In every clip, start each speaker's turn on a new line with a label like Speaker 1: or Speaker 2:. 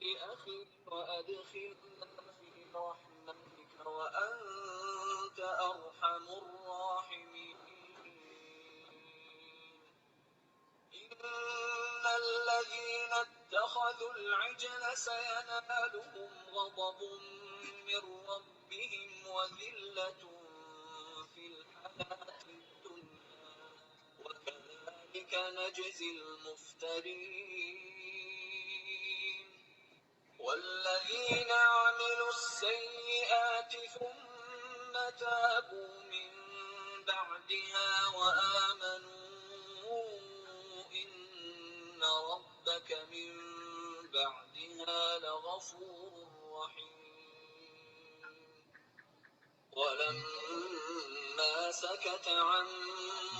Speaker 1: أخي وأدخلنا في رحمتك وأنت أرحم الراحمين. إن الذين اتخذوا العجل سينالهم غضب من ربهم وذلة في الحياة الدنيا وكذلك نجزي المفترين. والذين عملوا السيئات ثم تابوا من بعدها وآمنوا إن ربك من بعدها لغفور رحيم. ولما سكت عن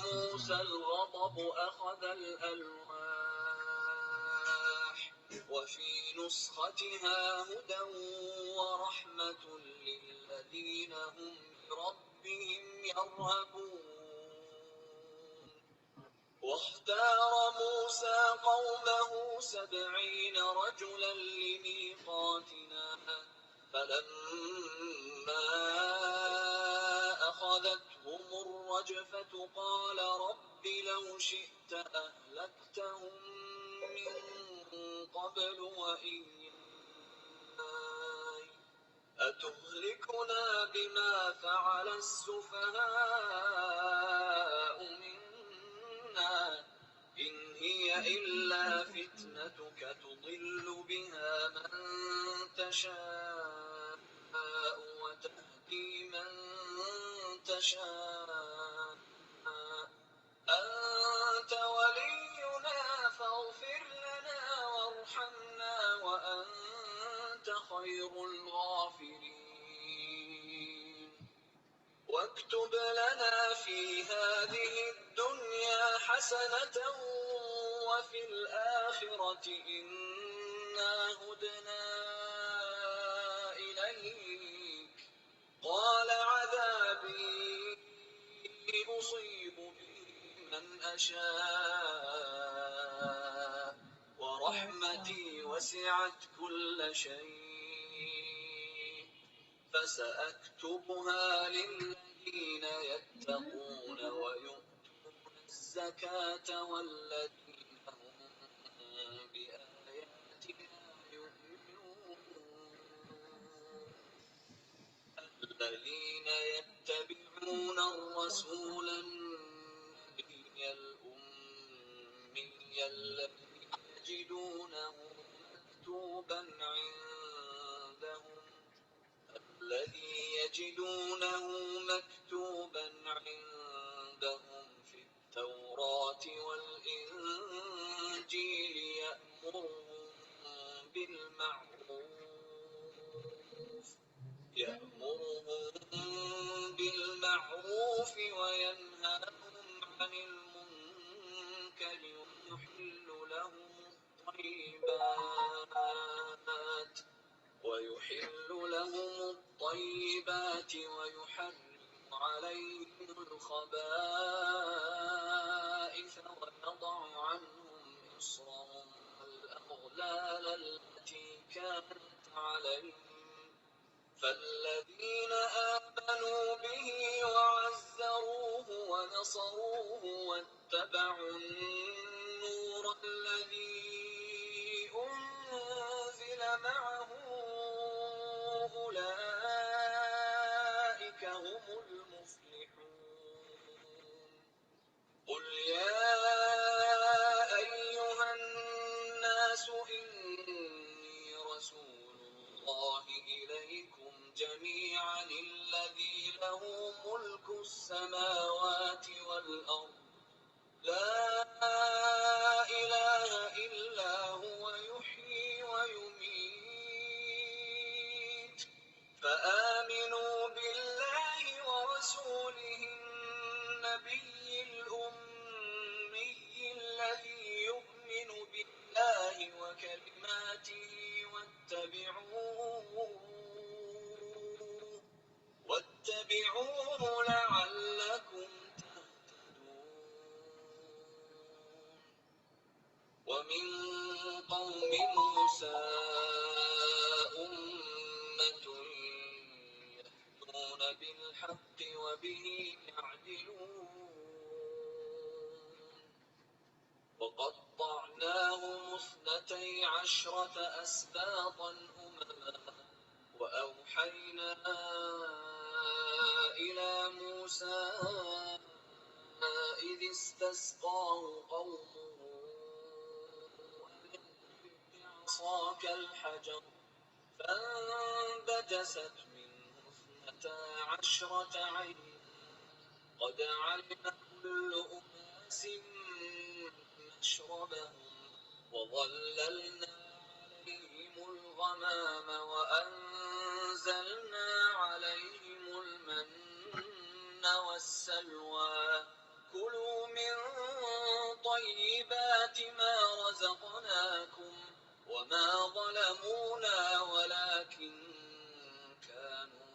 Speaker 1: موسى الغضب أخذ الألواح وفي نسختها هدى ورحمة للذين هم بربهم يرهبون. واختار موسى قومه 70 رجلا لميقاتنا فلما أخذتهم الرجفة قال رب لو شئت أهلكتهم من قبل وإياي أتهلكنا بما فعل السفهاء منا إن هي إلا فتنتك تضل بها من تشاء وتهدي من تشاء أنت ولينا فاغفر لنا وارحمنا وأنت خير الغافرين. واكتب لنا في هذه الدنيا حسنة وفي الآخرة إنا هدنا إليك قال عذابي أصيب به من أشاء ورحمتي وسعت كل شيء فسأكتبها للذين يتقون ويؤتون الزكاة والذين هم بآياتنا يؤمنون. الذين يتبعون الرسول النبي الأمي الذي يجدونه مكتوبا عندهم في التوراة والإنجيل يأمرهم بالمعروف وينهاهم عن المنكر ويحل لهم الطيبات ويحرم عليهم الخبائث ويضع عنهم إصرهم والأغلال التي كانت عليهم. فالذين آمنوا به وعزروه ونصروه واتبعوا النور الذي أنزل معه أولئك هم المفلحون. قل يا أيها الناس إني رسول الله إليكم جميعا الذي له ملك السماوات والأرض لا إله إلا هو يحيي ويميت فآمنوا بالله ورسوله النبي الأمي الذي يؤمن بالله وكلماته واتبعوه لعلكم تهتدون. ومن قوم موسى وبه يعدلون وقطعناهم 12 أسباطا أمما وأوحينا إلى موسى إذ استسقاه قومه أن اضرب بعصاك الحجر فانبجست منه 12 عينا قد علم كل أناس مشربهم وظللنا عليهم الغمام وأنزلنا عليهم المن والسلوى كلوا من طيبات ما رزقناكم وما ظلمونا ولكن كانوا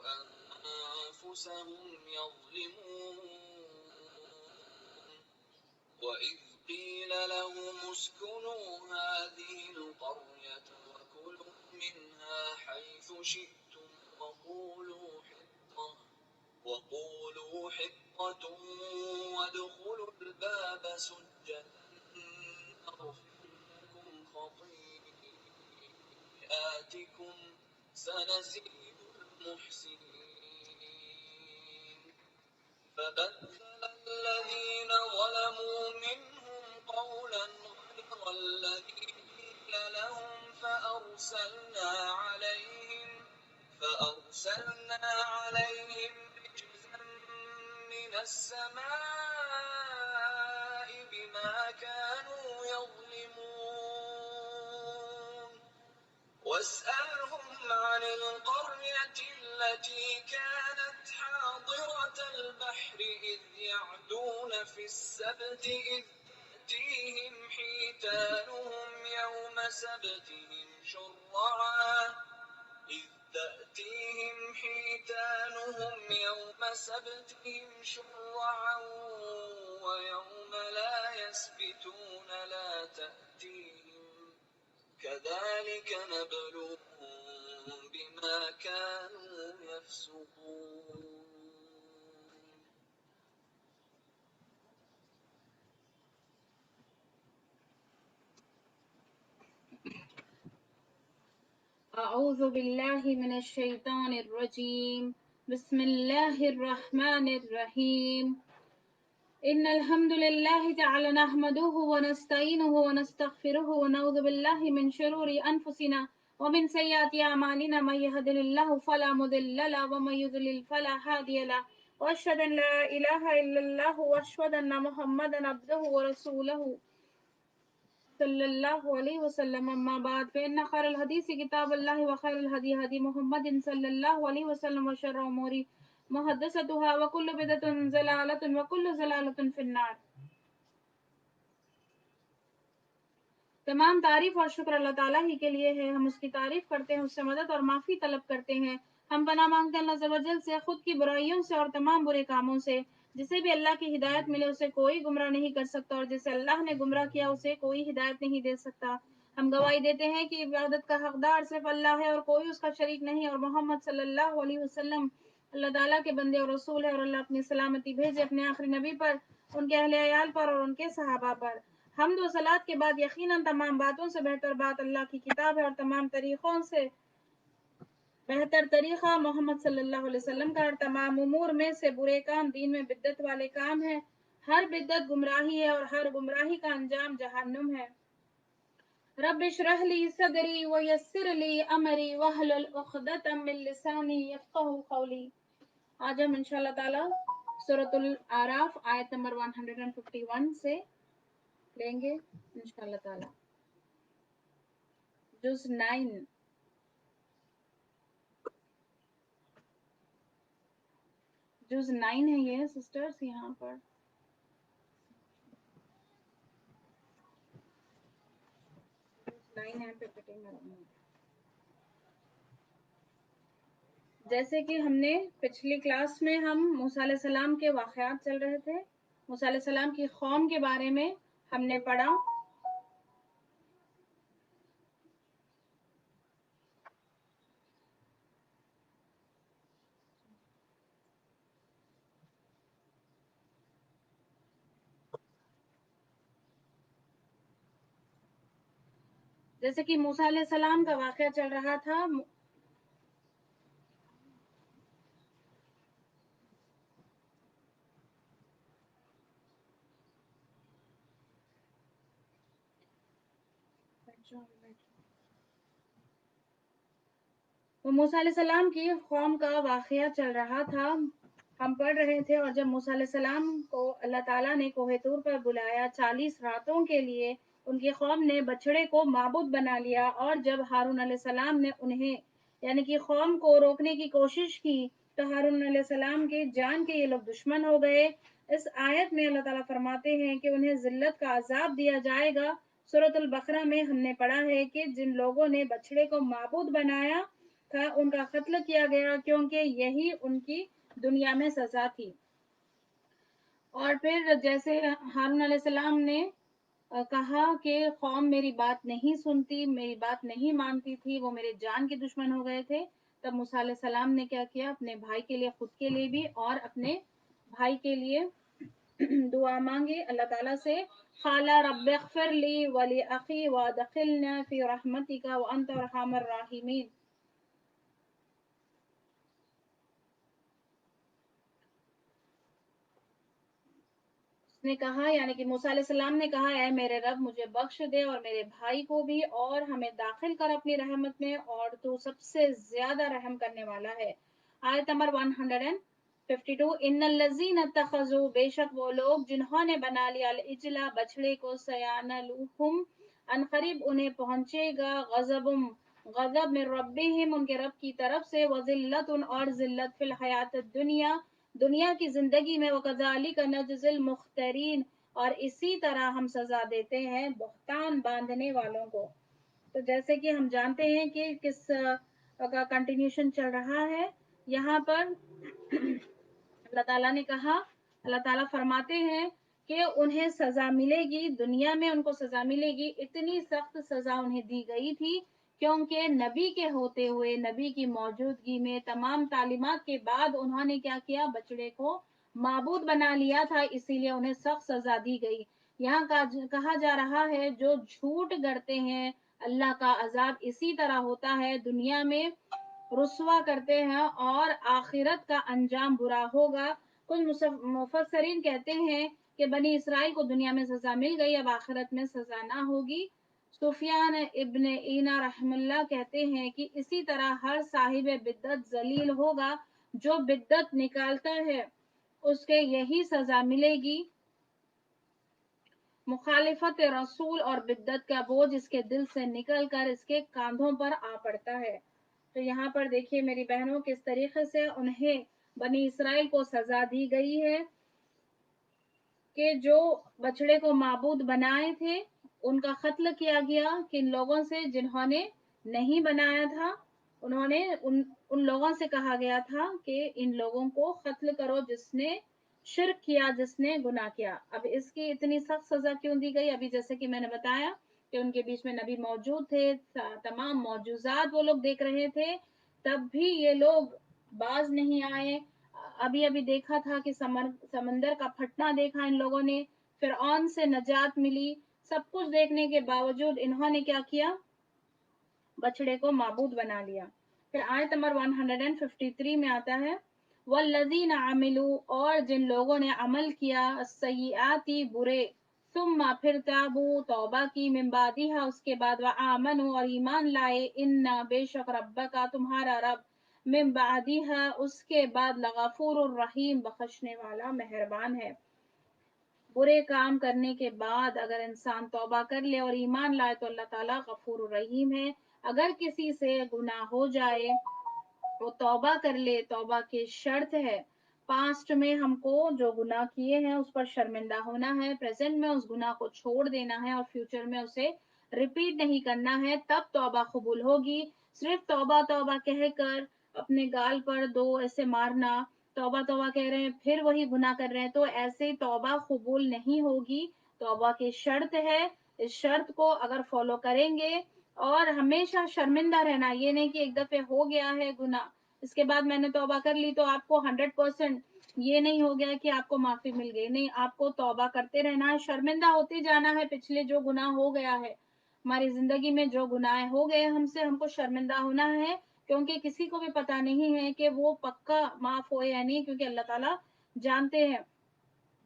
Speaker 1: أنفسهم يظلمون وإذ قيل لهم اسكنوا هذه القرية وكلوا منها حيث شئتم وقولوا حطة وادخلوا الباب سجدا نغفر لكم خطيئاتكم سنزيد المحسنين فبدل الذين ظلموا منهم قولا غير الذي قيل لهم فأرسلنا عليهم رجزا من السماء بما كانوا يظلمون واسألهم عن القرية التي كانت حاضرة البحر إذ يعدون في السبت إذ تأتيهم حيتانهم يوم سبتهم شرعا ويوم لا يسبتون لا تأتيهم كذلك نبلوهم بما كانوا يفسقون
Speaker 2: أعوذ بالله من الشيطان الرجيم بسم الله الرحمن الرحيم إن الحمد لله تعالى نحمده ونستعينه ونستغفره ونعوذ بالله من شرور أنفسنا ومن سيئات أعمالنا من يهده الله فلا مضل له ومن يضلل فلا هادي له وأشهد أن لا إله إلا الله وأشهد أن محمدا عبده ورسوله صلى الله عليه وسلم أما بعد فإن خير الحديث كتاب الله وخير الهدي هدي محمد صلى الله عليه وسلم وشر الأمور محدثاتها وكل بدعة ضلالة وكل ضلالة في النار. تمام تعریف اور شکر اللہ تعالیٰ ہی کے لیے ہے. ہم اس کی تعریف کرتے ہیں, اس سے مدد اور معافی طلب کرتے ہیں. ہم پناہ مانگتے ہیں اللہ عز و جل سے خود کی برائیوں سے اور تمام برے کاموں سے. جسے بھی اللہ کی ہدایت ملے اسے کوئی گمراہ نہیں کر سکتا, اور جسے اللہ نے گمراہ کیا اسے کوئی ہدایت نہیں دے سکتا. ہم گواہی دیتے ہیں کہ عبادت کا حقدار صرف اللہ ہے اور کوئی اس کا شریک نہیں, اور محمد صلی اللہ علیہ وسلم اللہ تعالیٰ کے بندے اور رسول ہے, اور اللہ اپنی سلامتی بھیجے اپنے آخری نبی پر, ان کے اہل عیال پر اور ان کے صحابہ پر. حمد و صلات کے بعد یقیناً تمام باتوں سے بہتر بات اللہ کی کتاب ہے, اور تمام طریقوں سے بہتر طریقہ محمد صلی اللہ علیہ وسلم کا, اور تمام امور میں سے برے کام دین میں بدعت والے کام ہیں. ہر بدعت گمراہی ہے اور ہر گمراہی کا انجام جہنم ہے. رب اشرح لی صدری ویسر لی امری واحلل عقدۃ من لسانی یفقہوا قولی. آج ہم انشاءاللہ تعالی سورۃ الاعراف آیت نمبر 151 سے لیں گے انشاءاللہ تعالی. جز 9 ہے یہ سسٹرز یہاں پر. جیسے کہ ہم نے پچھلی کلاس میں ہم موسیٰ علیہ السلام کے واقعات چل رہے تھے, موسیٰ علیہ السلام کی قوم کے بارے میں ہم نے پڑھا. جیسے کہ موسیٰ علیہ السلام کا واقعہ چل رہا تھا. وہ موسیٰ علیہ السلام کی قوم کا واقعہ چل رہا تھا. ہم پڑھ رہے تھے، اور جب موسیٰ علیہ السلام کو اللہ تعالیٰ نے کوہ طور پر بلایا 40 راتوں کے لیے، ان کی قوم نے بچڑے کو معبود بنا لیا. اور جب ہارون علیہ السلام نے انہیں یعنی کہ قوم کو روکنے کی کوشش کی، تو ہارون علیہ السلام کی جان کے یہ لوگ دشمن ہو گئے. اس آیت میں اللہ تعالیٰ فرماتے ہیں کہ انہیں ذلت کا عذاب دیا جائے گا. سورۃ البقرہ میں ہم نے پڑھا ہے کہ جن لوگوں نے بچڑے کو معبود بنایا تھا ان کا قتل کیا گیا، کیونکہ یہی ان کی دنیا میں سزا تھی. اور پھر جیسے ہارون علیہ السلام نے کہا کہ قوم میری بات نہیں سنتی، میری بات نہیں مانتی تھی، وہ میرے جان کے دشمن ہو گئے تھے، تب موسیٰ علیہ السلام نے کیا کیا؟ اپنے بھائی کے لیے، خود کے لیے بھی اور اپنے بھائی کے لیے دعا مانگی اللہ تعالیٰ سے. قال رب اغفر لی ولی اخی وادخلنا فی رحمتک وانت ارحم الراحمین. نے کہا یعنی کہ موسیٰ علیہ السلام نے کہا، اے میرے رب مجھے بخش دے اور میرے بھائی کو بھی، اور ہمیں داخل کر اپنی رحمت میں، اور تو سب سے زیادہ رحم کرنے والا ہے. آیت نمبر 152. ان الذین اتخذوا، بے شک وہ لوگ جنہوں نے بنا لیا، العجل بچڑے کو، سینالہم ان قریب انہیں پہنچے گا، غضب من ربہم ان کے رب کی طرف سے، وذلت اور ذلت فی الحیات الدنیا دنیا کی زندگی میں، وَكَذَلِكَ نَجْزِي الْمُخْتَرِينَ اور اسی طرح ہم سزا دیتے ہیں بہتان باندھنے والوں کو. تو جیسے کہ ہم جانتے ہیں کہ کس کا کنٹینیوشن چل رہا ہے یہاں پر. اللہ تعالیٰ نے کہا، اللہ تعالیٰ فرماتے ہیں کہ انہیں سزا ملے گی، دنیا میں ان کو سزا ملے گی. اتنی سخت سزا انہیں دی گئی تھی کیونکہ نبی کے ہوتے ہوئے، نبی کی موجودگی میں، تمام تعلیمات کے بعد انہوں نے کیا کیا؟ بچڑے کو معبود بنا لیا تھا، اسی لیے انہیں سخت سزا دی گئی. یہاں کہا جا رہا ہے جو جھوٹ گڑتے ہیں اللہ کا عذاب اسی طرح ہوتا ہے، دنیا میں رسوا کرتے ہیں اور آخرت کا انجام برا ہوگا. کچھ مفسرین کہتے ہیں کہ بنی اسرائیل کو دنیا میں سزا مل گئی، اب آخرت میں سزا نہ ہوگی. سفیان ابن عیینہ رحم اللہ کہتے ہیں کہ اسی طرح ہر صاحب بدعت ذلیل ہوگا، جو بدعت نکالتا ہے اس کے یہی سزا ملے گی. مخالفت رسول اور بدعت کا بوجھ اس کے دل سے نکل کر اس کے کاندھوں پر آ پڑتا ہے. تو یہاں پر دیکھیے میری بہنوں کس طریقے سے انہیں بنی اسرائیل کو سزا دی گئی ہے کہ جو بچڑے کو معبود بنائے تھے ان کا قتل کیا گیا. کن لوگوں سے؟ جنہوں نے نہیں بنایا تھا، انہوں نے ان لوگوں سے کہا گیا تھا کہ ان لوگوں کو قتل کرو جس نے شرک کیا، جس نے گناہ کیا. اب اس کی اتنی سخت سزا کیوں دی گئی؟ ابھی جیسے کہ میں نے بتایا کہ ان کے بیچ میں نبی موجود تھے، تمام معجزات وہ لوگ دیکھ رہے تھے، تب بھی یہ لوگ باز نہیں آئے. ابھی ابھی دیکھا تھا کہ سمندر کا پھٹنا دیکھا ان لوگوں نے، فرعون سے نجات ملی، سب کچھ دیکھنے کے باوجود انہوں نے کیا کیا؟ بچڑے کو معبود بنا لیا. پھر آیت نمبر 153 میں آتا ہے، والذین عملوا اور جن لوگوں نے عمل کیا، السیئات برے، ثم پھر تابوا توبہ کی، من بعدها اس کے بعد، وآمنوا اور ایمان لائے، ان بے شک ربک تمہارا رب، من بعدها اس کے بعد، لغفور الرحیم بخشنے والا مہربان ہے. برے کام کرنے کے بعد اگر انسان توبہ کر لے اور ایمان لائے تو اللہ تعالیٰ غفور الرحیم ہے. اگر کسی سے گناہ ہو جائے وہ توبہ کر لے، توبہ کی شرط ہے پاسٹ میں ہم کو جو گناہ کیے ہیں اس پر شرمندہ ہونا ہے، پریزنٹ میں اس گناہ کو چھوڑ دینا ہے اور فیوچر میں اسے ریپیٹ نہیں کرنا ہے، تب توبہ قبول ہوگی. صرف توبہ توبہ کہہ کر اپنے گال پر دو ایسے مارنا، توبہ توبہ کہہ رہے ہیں پھر وہی گناہ کر رہے ہیں، تو ایسے توبہ قبول نہیں ہوگی. توبہ کی شرط ہے، اس شرط کو اگر فالو کریں گے، اور ہمیشہ شرمندہ رہنا، یہ نہیں کہ ایک دفعہ ہو گیا ہے گناہ اس کے بعد میں نے توبہ کر لی تو آپ کو 100% یہ نہیں ہو گیا کہ آپ کو معافی مل گئی. نہیں، آپ کو توبہ کرتے رہنا ہے، شرمندہ ہوتے جانا ہے پچھلے جو گناہ ہو گیا ہے. ہماری زندگی میں جو گناہ ہو گئے ہم سے، ہم کو شرمندہ ہونا ہے، کیونکہ کسی کو بھی پتہ نہیں ہے کہ وہ پکا معاف ہو یا نہیں، کیونکہ اللہ تعالیٰ جانتے ہیں۔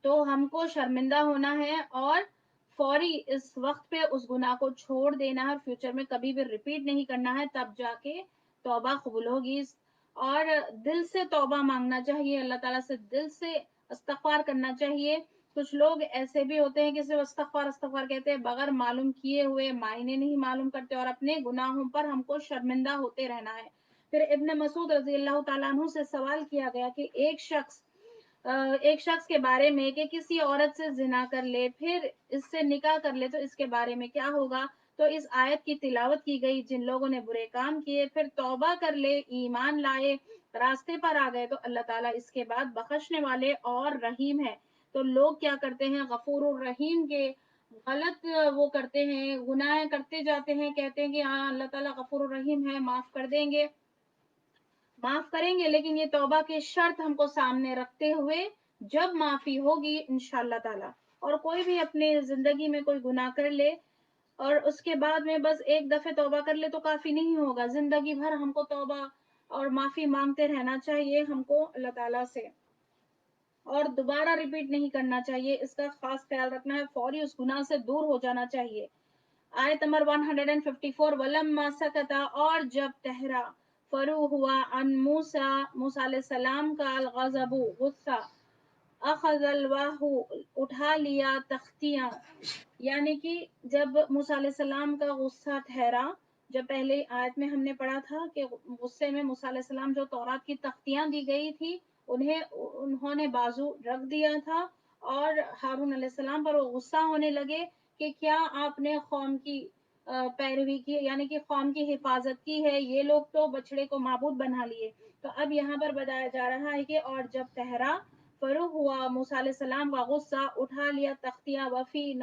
Speaker 2: تو ہم کو شرمندہ ہونا ہے اور فوری اس وقت پہ اس گناہ کو چھوڑ دینا ہے، فیوچر میں کبھی بھی ریپیٹ نہیں کرنا ہے، تب جا کے توبہ قبول ہوگی۔ اور دل سے توبہ مانگنا چاہیے، اللہ تعالیٰ سے دل سے استغفار کرنا چاہیے۔ کچھ لوگ ایسے بھی ہوتے ہیں کہ صرف استغفار استغفار کہتے ہیں، بغیر معلوم کیے ہوئے، معنی نہیں معلوم کرتے، اور اپنے گناہوں پر ہم کو شرمندہ ہوتے رہنا ہے۔ پھر ابن مسعود رضی اللہ تعالیٰ عنہ سے سوال کیا گیا کہ ایک شخص کے بارے میں کہ کسی عورت سے زنا کر لے، پھر اس سے نکاح کر لے، تو اس کے بارے میں کیا ہوگا؟ تو اس آیت کی تلاوت کی گئی، جن لوگوں نے برے کام کیے پھر توبہ کر لے، ایمان لائے، راستے پر آ گئے، تو اللہ تعالیٰ اس کے بعد بخشنے والے اور رحیم ہے۔ تو لوگ کیا کرتے ہیں؟ غفور الرحیم کے غلط وہ کرتے ہیں، گناہ کرتے جاتے ہیں، کہتے ہیں کہ ہاں اللہ تعالیٰ غفور الرحیم ہے، معاف کر دیں گے، معاف کریں گے، لیکن یہ توبہ کی شرط ہم کو سامنے رکھتے ہوئے جب معافی ہوگی انشاءاللہ تعالی۔ اور کوئی بھی اپنے زندگی میں کوئی گناہ کر لے اور اس کے بعد میں بس ایک دفعہ توبہ کر لے تو کافی نہیں ہوگا، زندگی بھر ہم کو توبہ اور معافی مانگتے رہنا چاہیے ہم کو اللہ تعالیٰ سے، اور دوبارہ ریپیٹ نہیں کرنا چاہیے، اس کا خاص خیال رکھنا ہے، فوری اس گناہ سے دور ہو جانا چاہیے۔ آیت نمبر 154، وَلَمَّا سَكَتَ، اور جب ٹھہرا، فرو ہوا، ان موسیٰ علیہ السلام کا الغضب غصہ، اخذ الواح اٹھا لیا تختیاں، یعنی کہ جب موسیٰ علیہ السلام کا غصہ ٹھہرا، جب پہلے آیت میں ہم نے پڑھا تھا کہ غصے میں موسیٰ علیہ السلام جو تورات کی تختیاں دی گئی تھی انہوں نے بازو رکھ دیا تھا، اور ہارون علیہ السلام پر وہ غصہ ہونے لگے کہ کیا آپ نے قوم کی پیروی کی، یعنی کہ قوم کی حفاظت کی ہے، یہ لوگ تو بچڑے کو معبود بنا لیے۔ تو اب یہاں پر بتایا جا رہا ہے کہ اور جب ٹھہرا، فرو ہوا موسیٰ علیہ السلام کا غصہ، اٹھا لیا تختیاں، وفی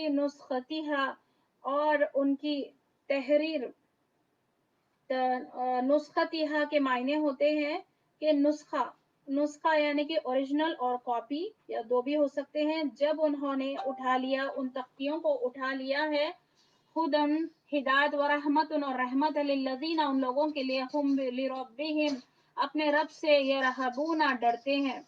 Speaker 2: نسختها، اور ان کی تحریر، نسختها کے معنی ہوتے ہیں کہ نسخہ یعنی کہ اوریجنل اور کاپی، یا دو بھی ہو سکتے ہیں۔ جب انہوں نے اٹھا لیا، ان تختیوں کو اٹھا لیا ہے، ہدن ہدایت، و رحمت اور رحمت، للذین ان لوگوں کے لیے، ہم لربہم اپنے رب سے، یرہبون ڈرتے ہیں۔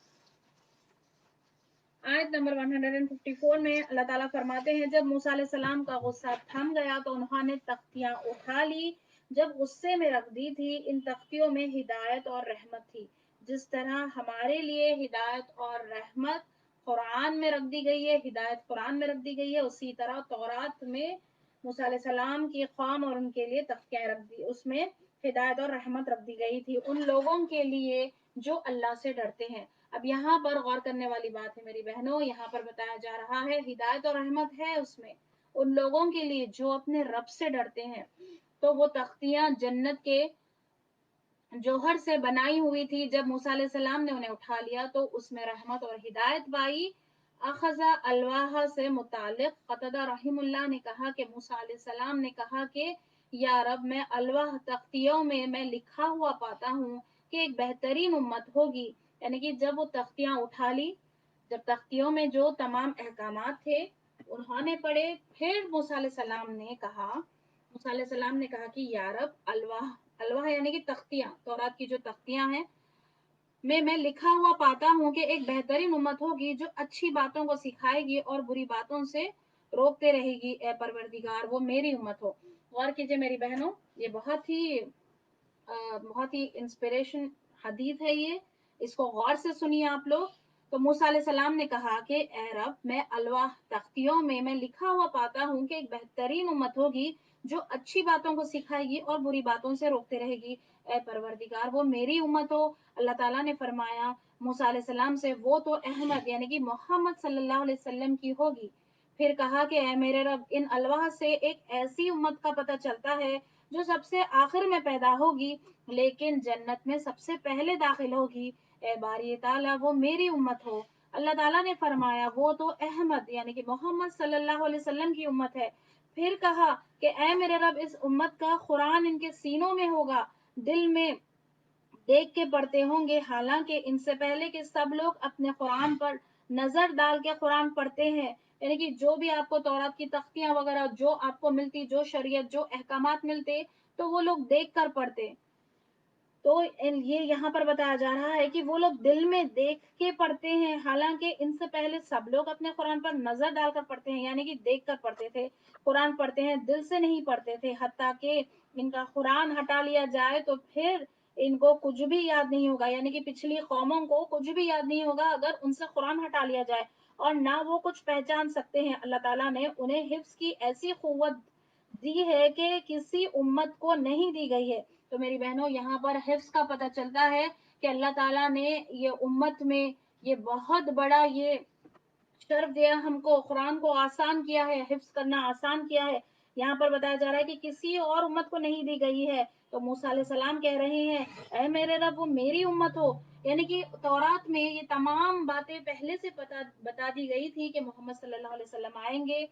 Speaker 2: آیت نمبر 154 میں اللہ تعالیٰ فرماتے ہیں جب موسیٰ علیہ السلام کا غصہ تھم گیا تو انہوں نے تختیاں اٹھا لی، جب غصے میں رکھ دی تھی، ان تختیوں میں ہدایت اور رحمت تھی، جس طرح ہمارے لیے ہدایت اور رحمت قرآن میں رکھ دی گئی ہے، ہدایت قرآن میں رکھ دی گئی ہے، اسی طرح تورات میں موسیٰ علیہ السلام کی قوم اور ان کے لیے تختیاں رکھ دی، اس میں ہدایت اور رحمت رکھ دی گئی تھی ان لوگوں کے لیے جو اللہ سے ڈرتے ہیں۔ اب یہاں پر غور کرنے والی بات ہے میری بہنوں، یہاں پر بتایا جا رہا ہے ہدایت اور رحمت ہے اس میں ان لوگوں کے لیے جو اپنے رب سے ڈرتے ہیں۔ تو وہ تختیاں جنت کے جوہر سے بنائی ہوئی تھی، جب موسیٰ علیہ السلام نے انہیں اٹھا لیا تو اس میں رحمت اور ہدایت پائی۔ اخذ الواح سے متعلق قتادہ رحم اللہ نے کہا کہ موسیٰ علیہ السلام نے کہا کہ یا رب، میں الواح تختیوں میں لکھا ہوا پاتا ہوں کہ ایک بہترین امت ہوگی، یعنی کہ جب وہ تختیاں اٹھا لی، جب تختیوں میں جو تمام احکامات تھے انہوں نے پڑھے، پھر موسیٰ علیہ السلام نے کہا کہ یا رب، الواح یعنی کہ تختیاں، تورات کی جو تختیاں ہیں میں لکھا ہوا پاتا ہوں کہ ایک بہترین امت ہوگی جو اچھی باتوں کو سکھائے گی اور بری باتوں سے روکتے رہے گی، اے پروردگار وہ میری امت ہو۔ غور کیجئے میری بہنوں، یہ بہت ہی انسپریشن حدیث ہے، یہ اس کو غور سے سنیے آپ لوگ۔ تو موسیٰ علیہ السلام نے کہا کہ اے رب، میں الواح تختیوں میں لکھا ہوا پاتا ہوں کہ ایک بہترین امت ہوگی جو اچھی باتوں کو سکھائے گی اور بری باتوں سے روکتے رہے گی، اے پروردگار وہ میری امت ہو۔ اللہ تعالیٰ نے فرمایا موسیٰ علیہ السلام سے وہ تو احمد یعنی کہ محمد صلی اللہ علیہ وسلم کی ہوگی۔ پھر کہا کہ اے میرے رب، ان الواح سے ایک ایسی امت کا پتہ چلتا ہے جو سب سے آخر میں پیدا ہوگی لیکن جنت میں سب سے پہلے داخل ہوگی، اے باری تعالیٰ وہ میری امت ہو۔ اللہ تعالیٰ نے فرمایا وہ تو احمد یعنی کہ محمد صلی اللہ علیہ وسلم کی امت ہے۔ پھر کہا کہ اے میرے رب، اس امت کا قرآن ان کے سینوں میں ہوگا، دل میں دیکھ کے پڑھتے ہوں گے، حالانکہ ان سے پہلے کہ سب لوگ اپنے قرآن پر نظر ڈال کے قرآن پڑھتے ہیں، یعنی کہ جو بھی آپ کو تورات کی تختیاں وغیرہ جو آپ کو ملتی، جو شریعت، جو احکامات ملتے، تو وہ لوگ دیکھ کر پڑھتے. تو یہ یہاں پر بتایا جا رہا ہے کہ وہ لوگ دل میں دیکھ کے پڑھتے ہیں، حالانکہ ان سے پہلے سب لوگ اپنے قرآن پر نظر ڈال کر پڑھتے ہیں، یعنی کہ دیکھ کر پڑھتے تھے. قرآن پڑھتے ہیں، دل سے نہیں پڑھتے تھے. حتیٰ کہ ان کا قرآن ہٹا لیا جائے تو پھر ان کو کچھ بھی یاد نہیں ہوگا، یعنی کہ پچھلی قوموں کو کچھ بھی یاد نہیں ہوگا اگر ان سے قرآن ہٹا لیا جائے، اور نہ وہ کچھ پہچان سکتے ہیں. اللہ تعالیٰ نے انہیں حفظ کی ایسی قوت دی ہے کہ کسی امت کو نہیں دی گئی ہے. تو میری بہنوں، یہاں پر حفظ کا پتہ چلتا ہے کہ اللہ تعالیٰ نے یہ امت میں یہ بہت بڑا یہ شرف دیا ہم کو، قرآن کو آسان کیا ہے، حفظ کرنا آسان کیا ہے. یہاں پر بتایا جا رہا ہے کہ کسی اور امت کو نہیں دی گئی ہے. تو موسیٰ علیہ السلام کہہ رہے ہیں اے میرے رب وہ میری امت ہو، یعنی کہ تورات میں یہ تمام باتیں پہلے سے بتا دی گئی تھی کہ محمد صلی اللہ علیہ وسلم آئیں گے،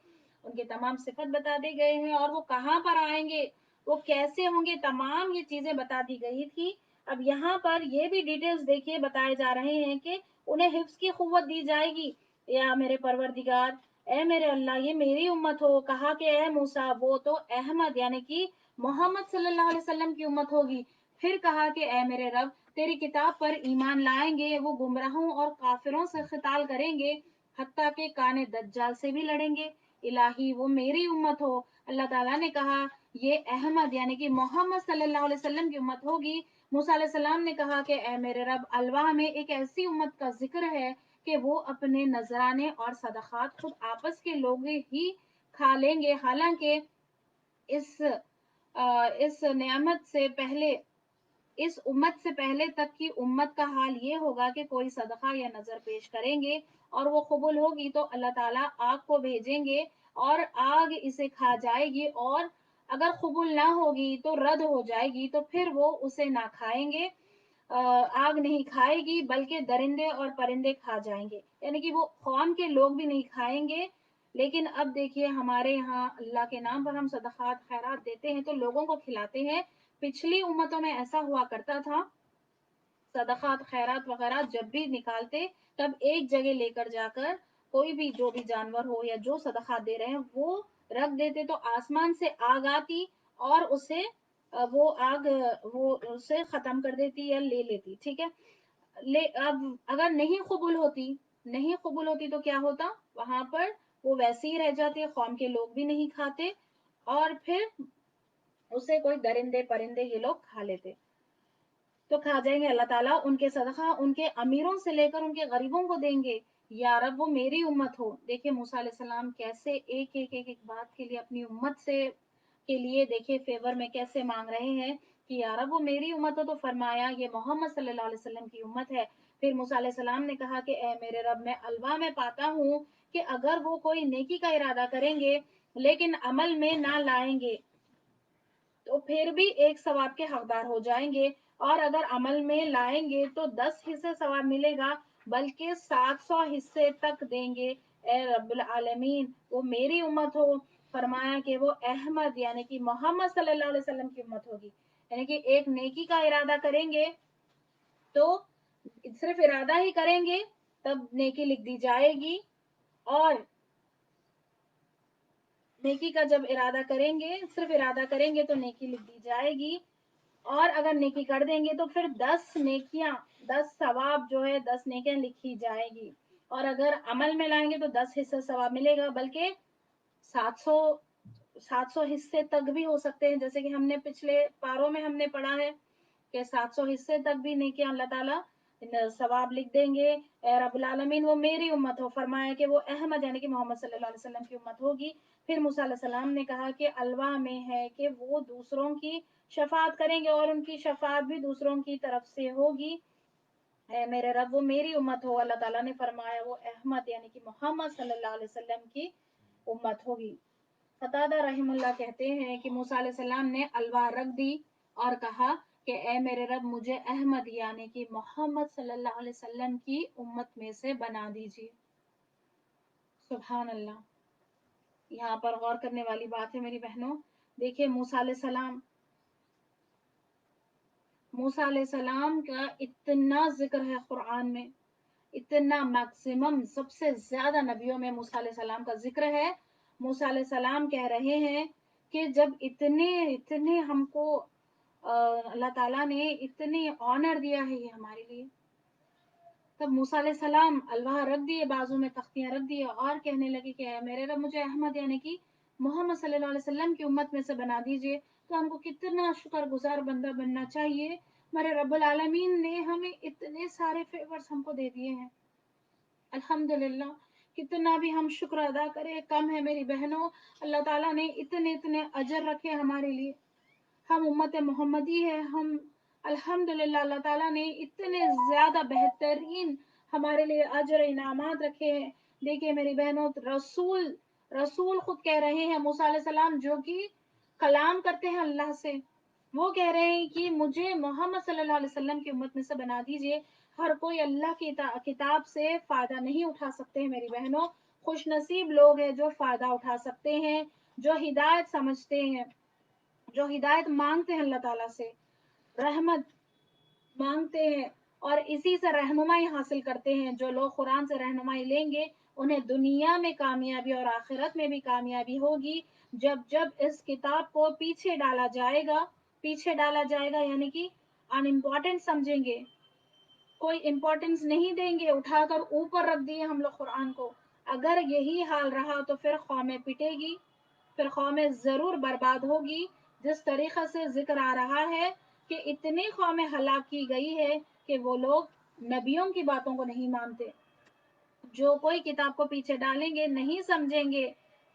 Speaker 2: ان کے تمام صفت بتا دی گئے ہیں، اور وہ کہاں پر آئیں گے، وہ کیسے ہوں گے، تمام یہ چیزیں بتا دی گئی تھی. اب یہاں پر یہ بھی ڈیٹیلز دیکھیے بتائے جا رہے ہیں کہ انہیں حفظ کی قوت دی جائے گی. یا میرے پروردگار، اے میرے اللہ یہ میری امت ہو. کہا کہ اے موسیٰ وہ تو احمد یعنی کہ محمد صلی اللہ علیہ وسلم کی امت ہوگی. پھر کہا کہ اے میرے رب تیری کتاب پر ایمان لائیں گے وہ گمراہوں اور کافروں سے قتال کریں گے، حتیٰ کہ کان دجال سے بھی لڑیں گے. الہی وہ میری امت ہو. اللہ تعالیٰ نے کہا یہ احمد یعنی کہ محمد صلی اللہ علیہ وسلم کی امت ہوگی. موسیٰ علیہ السلام نے کہا کہ اے میرے رب الواح میں ایک ایسی امت کا ذکر ہے کہ وہ اپنے نذرانے اور صدقات خود آپس کے لوگ ہی کھا لیں گے، حالانکہ اس نعمت سے پہلے اس امت سے پہلے تک کی امت کا حال یہ ہوگا کہ کوئی صدقہ یا نظر پیش کریں گے اور وہ قبول ہوگی تو اللہ تعالیٰ آگ کو بھیجیں گے اور آگ اسے کھا جائے گی، اور اگر قبول نہ ہوگی تو رد ہو جائے گی تو پھر وہ اسے نہ کھائیں گے. آگ نہیں کھائے گی بلکہ درندے اور پرندے کھا جائیں گے، یعنی کہ وہ قوم کے لوگ بھی نہیں کھائیں گے. لیکن اب دیکھیے ہمارے یہاں اللہ کے نام پر ہم صدقات خیرات دیتے ہیں تو لوگوں کو کھلاتے ہیں. پچھلی امتوں میں ایسا ہوا کرتا تھا، صدقات خیرات وغیرہ جب بھی نکالتے تب ایک جگہ لے کر جا کر کوئی بھی جو بھی جانور ہو یا جو صدقات دے رہے ہیں وہ رکھ دیتے تو آسمان سے آگ آتی اور اسے وہ آگ وہ اسے ختم کر دیتی یا لے لیتی. ٹھیک ہے، اب اگر نہیں قبول ہوتی تو کیا ہوتا، وہاں پر وہ ویسے ہی رہ جاتے، قوم کے لوگ بھی نہیں کھاتے اور پھر اسے کوئی درندے پرندے یہ لوگ کھا لیتے. تو کھا جائیں گے. اللہ تعالیٰ ان کے صدقہ ان کے امیروں سے لے کر ان کے غریبوں کو دیں گے. یا رب وہ میری امت ہو. دیکھیں موسیٰ علیہ السلام کیسے ایک بات کے لیے اپنی امت سے کے لیے دیکھیں فیور میں کیسے مانگ رہے ہیں کہ یا رب وہ میری امت ہو، تو فرمایا یہ محمد صلی اللہ علیہ وسلم کی امت ہے. پھر موسیٰ علیہ السلام نے کہا کہ اے میرے رب میں الوا میں پاتا ہوں کہ اگر وہ کوئی نیکی کا ارادہ کریں گے لیکن عمل میں نہ لائیں گے تو پھر بھی ایک ثواب کے حقدار ہو جائیں گے، اور اگر عمل میں لائیں گے تو 10 حصے ثواب ملے گا بلکہ 700 حصے تک دیں گے. اے رب العالمین وہ میری امت ہو. فرمایا کہ وہ احمد یعنی کہ محمد صلی اللہ علیہ وسلم کی امت ہوگی. یعنی کہ ایک نیکی کا ارادہ کریں گے تو صرف ارادہ ہی کریں گے تب نیکی لکھ دی جائے گی، اور نیکی کا جب ارادہ کریں گے صرف ارادہ کریں گے تو نیکی لکھ دی جائے گی، اور اگر نیکی کر دیں گے تو پھر 10 نیکیاں 10 ثواب جو ہے 10 نیکیاں لکھی جائے گی، اور اگر عمل میں لائیں گے تو 10 حصہ ثواب ملے گا بلکہ 700 700 حصے تک بھی ہو سکتے ہیں، جیسے کہ ہم نے پچھلے پاروں میں ہم نے پڑھا ہے کہ 700 حصے تک بھی نیکیاں اللہ تعالیٰ ثواب لکھ دیں گے. اے رب العالمین وہ میری امت ہو. فرمایا کہ وہ احمد یعنی کہ محمد صلی اللہ علیہ وسلم کی امت ہوگی. پھر موسیٰ علیہ السلام نے کہا کہ الواح میں ہے کہ وہ دوسروں کی شفاعت کریں گے اور ان کی شفاعت بھی دوسروں کی طرف سے ہوگی. اے میرے رب وہ میری امت ہو. اللہ تعالیٰ نے فرمایا وہ احمد یعنی کہ محمد صلی اللہ علیہ وسلم کی امت ہوگی. قتادہ رحم اللہ کہتے ہیں کہ موسیٰ علیہ السلام نے الواح رکھ دی اور کہا کہ اے میرے رب مجھے احمد یعنی کہ محمد صلی اللہ علیہ وسلم کی امت میں سے بنا دیجیے. سبحان اللہ. یہاں پر غور کرنے والی بات ہے میری بہنوں. دیکھیے موسیٰ علیہ السلام کا اتنا ذکر ہے قرآن میں، اتنا میکسیمم سب سے زیادہ نبیوں میں موسیٰ علیہ السلام کا ذکر ہے. موسیٰ علیہ السلام کہہ رہے ہیں کہ جب اتنے ہم کو اللہ تعالیٰ نے اتنے آنر دیا ہے یہ ہمارے لیے، تب موسیٰ علیہ السلام الواح رکھ دیے، بازو میں تختیاں رکھ دیے اور کہنے لگے کہ اے میرے رب مجھے احمد یعنی کہ محمد صلی اللہ علیہ وسلم کی امت میں سے بنا دیجئے. تو ہم کو کتنا شکر گزار بندہ بننا چاہیے. میرے رب العالمین نے ہمیں اتنے سارے فیورز ہم کو دے دیے ہیں، الحمدللہ. کتنا بھی ہم شکر ادا کریں کم ہے میری بہنوں. اللہ تعالیٰ نے اتنے اجر رکھے ہمارے لیے. ہم امت محمدی ہے، ہم الحمدللہ اللہ تعالیٰ نے اتنے زیادہ بہترین ہمارے لیے اجر انعامات رکھے ہیں. دیکھیے میری بہنوں، رسول خود کہہ رہے ہیں، موسیٰ علیہ السلام جو کہ کلام کرتے ہیں اللہ سے، وہ کہہ رہے ہیں کہ مجھے محمد صلی اللہ علیہ وسلم کی امت میں سے بنا دیجئے. ہر کوئی اللہ کی کتاب سے فائدہ نہیں اٹھا سکتے ہیں میری بہنوں. خوش نصیب لوگ ہیں جو فائدہ اٹھا سکتے ہیں، جو ہدایت سمجھتے ہیں، جو ہدایت مانگتے ہیں اللہ تعالیٰ سے، رحمت مانگتے ہیں اور اسی سے رہنمائی حاصل کرتے ہیں. جو لوگ قرآن سے رہنمائی لیں گے انہیں دنیا میں کامیابی اور آخرت میں بھی کامیابی ہوگی. جب اس کتاب کو پیچھے ڈالا جائے گا یعنی کہ ان امپورٹنٹ سمجھیں گے، کوئی امپورٹنس نہیں دیں گے، اٹھا کر اوپر رکھ دیے ہم لوگ قرآن کو. اگر یہی حال رہا تو پھر قومیں پٹے گی، پھر قومیں ضرور برباد ہوگی. جس طریقے سے ذکر آ رہا ہے کہ اتنی قومیں ہلاک کی گئی ہے کہ وہ لوگ نبیوں کی باتوں کو نہیں مانتے. جو کوئی کتاب کو پیچھے ڈالیں گے، نہیں سمجھیں گے،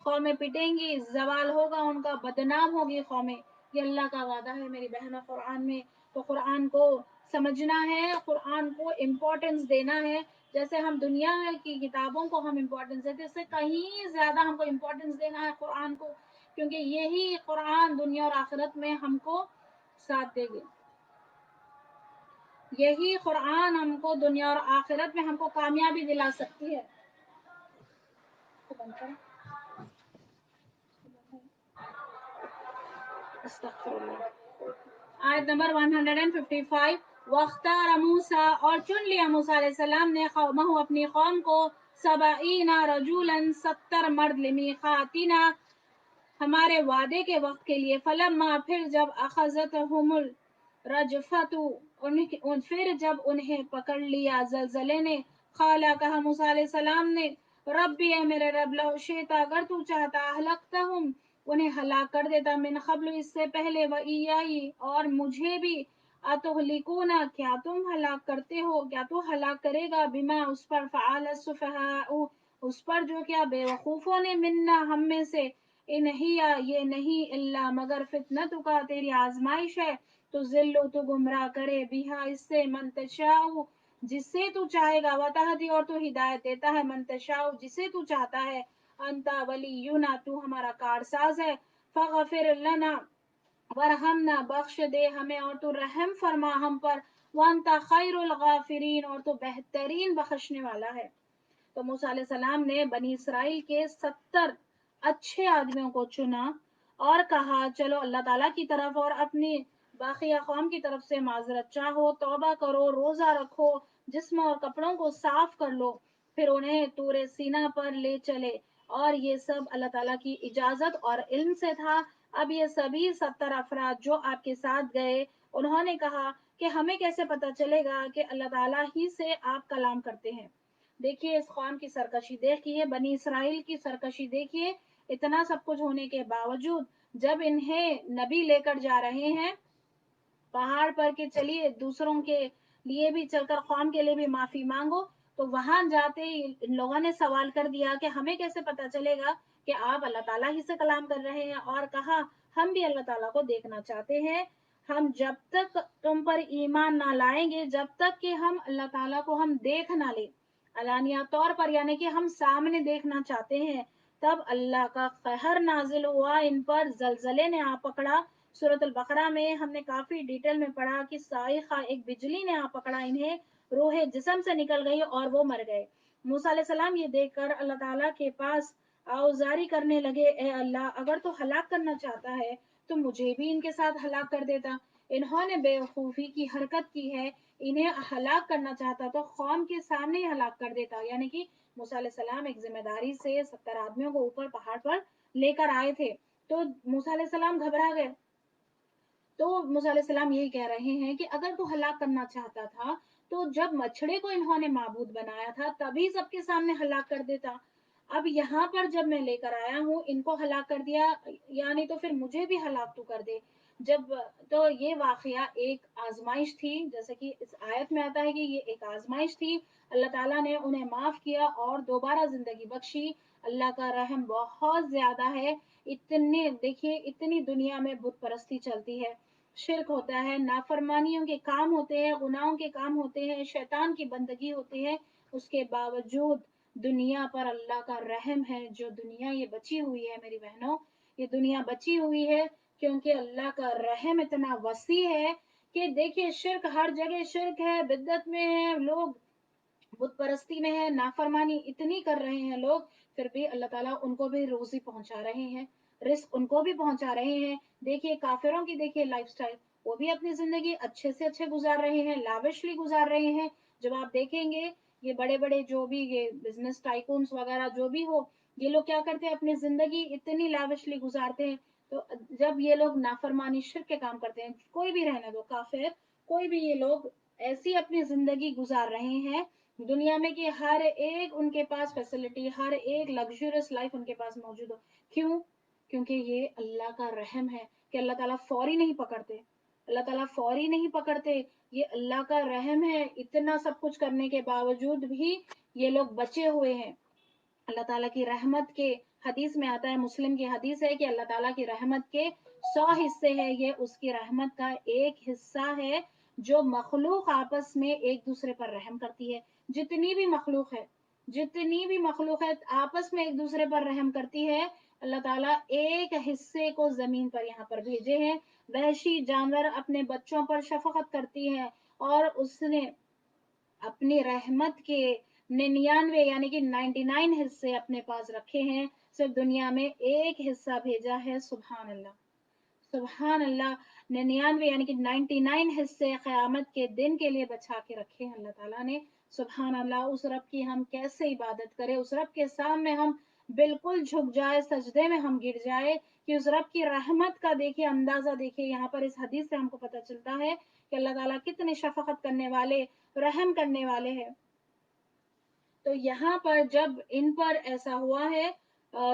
Speaker 2: قومیں پٹیں گی، زوال ہوگا ان کا، بدنام ہوگی قومیں. یہ اللہ کا وعدہ ہے میری بہنوں قرآن میں. تو قرآن کو سمجھنا ہے، قرآن کو امپورٹنس دینا ہے. جیسے ہم دنیا کی کتابوں کو ہم امپورٹنس دیتے ہیں، اس سے کہیں زیادہ ہم کو امپورٹنس دینا ہے قرآن کو، کیونکہ یہی قرآن دنیا اور آخرت میں ہم کو ساتھ دے گے. یہی قرآن ہم کو دنیا اور آخرت میں ہم کو کامیابی دلا سکتی ہے. آیت نمبر 155. وَاخْتَارَ مُوسَىٰ، اور چن لیا موسیٰ علیہ السلام نے، قومہ اپنی قوم کو، 70 رجولاً 70 مرد، لمیقاتنا ہمارے وعدے کے وقت کے لیے. فلما پھر جب اخذتہم الرجفۃ پھر جب انہیں پکڑ لیا زلزلے نے، قالا کہا موسیٰ علیہ السلام نے، ربی اے میرے رب، لو شئت اگر تو چاہتا، اہلکتہم انہیں ہلاک کر دیتا، من قبل اس سے پہلے، وإیائی اور مجھے بھی، اتہلکونا کیا تم ہلاک کرتے ہو، کیا تو ہلاک کرے گا، بما اس پر، فعل السفہاء اس پر جو کیا بے وقوفوں نے، منا ہم میں سے، ان ہی یہ نہیں، الا مگر فتنتک کا تیری آزمائش ہے، تو ذلو تو گمراہ کرے، بیہا اس سے، من تشاء جس سے تو چاہے گا، وتہدی اور تو ہدایت دیتا ہے، من تشاء جسے تو چاہتا ہے، انتا ولینا تو ہمارا کارساز ہے، فغفر لنا ورحمنا بخش دے ہمیں اور تو رحم فرما ہم پر، وانت خیر الغافرین اور تو بہترین بخشنے والا ہے. تو موسیٰ علیہ السلام نے بنی اسرائیل کے 70 اچھے آدمیوں کو چنا اور کہا چلو اللہ تعالیٰ کی طرف اور اپنی باقیہ قوم کی طرف سے معذرت چاہو، توبہ کرو، روزہ رکھو، جسم اور کپڑوں کو صاف کر لو. پھر انہیں طور سینا پر لے چلے اور یہ سب اللہ تعالیٰ کی اجازت اور علم سے تھا. اب یہ سبھی 70 افراد جو آپ کے ساتھ گئے، انہوں نے کہا کہ ہمیں کیسے پتا چلے گا کہ اللہ تعالیٰ ہی سے آپ کلام کرتے ہیں. دیکھیے اس قوم کی سرکشی دیکھیے، بنی اسرائیل کی سرکشی دیکھیے. اتنا سب کچھ ہونے کے باوجود جب انہیں نبی لے کر جا رہے ہیں پہاڑ پر کہ چلیے دوسروں کے لیے بھی چل کر قوم کے لیے بھی معافی مانگو، تو وہاں جاتے ہی ان لوگوں نے سوال کر دیا کہ ہمیں کیسے پتا چلے گا کہ آپ اللہ تعالیٰ ہی سے کلام کر رہے ہیں. اور کہا ہم بھی اللہ تعالیٰ کو دیکھنا چاہتے ہیں، ہم جب تک تم پر ایمان نہ لائیں گے، جب تک کہ ہم اللہ تعالیٰ کو ہم دیکھ نہ لیں علانیہ طور پر، یعنی کہ ہم سامنے دیکھنا چاہتے ہیں. تب اللہ کا قہر نازل ہوا ان پر، زلزلے نے آ پکڑا. سورۃ البقرہ میں ہم نے کافی ڈیٹیل میں پڑھا کہ صاعقہ ایک بجلی نے آ پکڑا انہیں، روح جسم سے نکل گئی اور وہ مر گئے. موسیٰ علیہ السلام یہ دیکھ کر اللہ تعالیٰ کے پاس آوزاری کرنے لگے، اے اللہ اگر تو ہلاک کرنا چاہتا ہے تو مجھے بھی ان کے ساتھ ہلاک کر دیتا. انہوں نے بے وقوفی کی حرکت کی ہے انہیں ہلاک کرنا چاہتا تو قوم کے سامنے ہی ہلاک کر دیتا. یعنی کہ موسیٰ علیہ السلام ایک ذمہ داری سے 70 آدمیوں کو اوپر پہاڑ پر لے کر آئے تھے. تو موسیٰ علیہ السلام گھبرا گئے. تو موسیٰ علیہ السلام یہی کہہ رہے ہیں کہ اگر تو ہلاک کرنا چاہتا تھا تو جب مچھڑے کو انہوں نے معبود بنایا تھا تبھی سب کے سامنے ہلاک کر دیتا. اب یہاں پر جب میں لے کر آیا ہوں ان کو ہلاک کر دیا, یعنی تو پھر مجھے بھی ہلاک تو کر دے. جب تو یہ واقعہ ایک آزمائش تھی, جیسے کہ اس آیت میں آتا ہے کہ یہ ایک آزمائش تھی. اللہ تعالیٰ نے انہیں معاف کیا اور دوبارہ زندگی بخشی. اللہ کا رحم بہت زیادہ ہے. دیکھیے اتنی دنیا میں بت پرستی چلتی ہے, شرک ہوتا ہے, نافرمانیوں کے کام ہوتے ہیں, گناہوں کے کام ہوتے ہیں, شیطان کی بندگی ہوتی ہے. اس کے باوجود دنیا پر اللہ کا رحم ہے. جو دنیا یہ بچی ہوئی ہے میری بہنوں, یہ دنیا بچی ہوئی ہے کیونکہ اللہ کا رحم اتنا وسیع ہے کہ دیکھیے شرک ہر جگہ شرک ہے, بدعت میں ہے لوگ, بت پرستی میں ہے, نافرمانی اتنی کر رہے ہیں لوگ, پھر بھی اللہ تعالیٰ ان کو بھی روزی پہنچا رہے ہیں, رزق ان کو بھی پہنچا رہے ہیں. دیکھیے کافروں کی دیکھیے لائف سٹائل, وہ بھی اپنی زندگی اچھے سے اچھے گزار رہے ہیں, لاوشلی گزار رہے ہیں. جب آپ دیکھیں گے یہ بڑے بڑے جو بھی یہ بزنس ٹائکونس وغیرہ جو بھی ہو, یہ لوگ کیا کرتے ہیں اپنی زندگی اتنی لاوشلی گزارتے ہیں. تو جب یہ لوگ نافرمانی شرک کے کام کرتے ہیں, کوئی بھی رہنے دو, کافر کوئی بھی, یہ لوگ ایسی اپنی زندگی گزار رہے ہیں دنیا میں کہ ہر ایک ان کے پاس فیسلٹی, ہر ایک لگژریس لائف ان کے پاس موجود ہو. کیوں؟ کیونکہ یہ اللہ کا رحم ہے کہ اللہ تعالیٰ فوری نہیں پکڑتے, اللہ تعالیٰ فوری نہیں پکڑتے. یہ اللہ کا رحم ہے, اتنا سب کچھ کرنے کے باوجود بھی یہ لوگ بچے ہوئے ہیں. اللہ تعالیٰ کی رحمت کے, حدیث میں آتا ہے, مسلم کی حدیث ہے کہ اللہ تعالیٰ کی رحمت کے 100 حصے ہیں, یہ اس کی رحمت کا ایک حصہ ہے جو مخلوق آپس میں ایک دوسرے پر رحم کرتی ہے. جتنی بھی مخلوق ہے, جتنی بھی مخلوق ہے آپس میں ایک دوسرے پر رحم کرتی ہے. اللہ تعالیٰ ایک حصے کو زمین پر یہاں پر بھیجے ہیں. وحشی جانور اپنے بچوں پر شفقت کرتی ہے اور اس نے اپنی رحمت کے 99 یعنی کہ 99 حصے اپنے پاس رکھے ہیں, صرف دنیا میں ایک حصہ بھیجا ہے. سبحان اللہ, سبحان اللہ. 99 یعنی کہ 99 حصے قیامت کے دن کے لیے بچا کے رکھے ہیں اللہ تعالیٰ نے. سبحان اللہ. اس رب کی ہم کیسے عبادت کریں, اس رب کے سامنے ہم بالکل جھک جائے, سجدے میں ہم گر جائے کہ اس رب کی رحمت کا دیکھیے اندازہ. دیکھیے یہاں پر اس حدیث سے ہم کو پتہ چلتا ہے کہ اللہ تعالیٰ کتنے شفقت کرنے والے, رحم کرنے والے ہیں. تو یہاں پر جب ان پر ایسا ہوا ہے,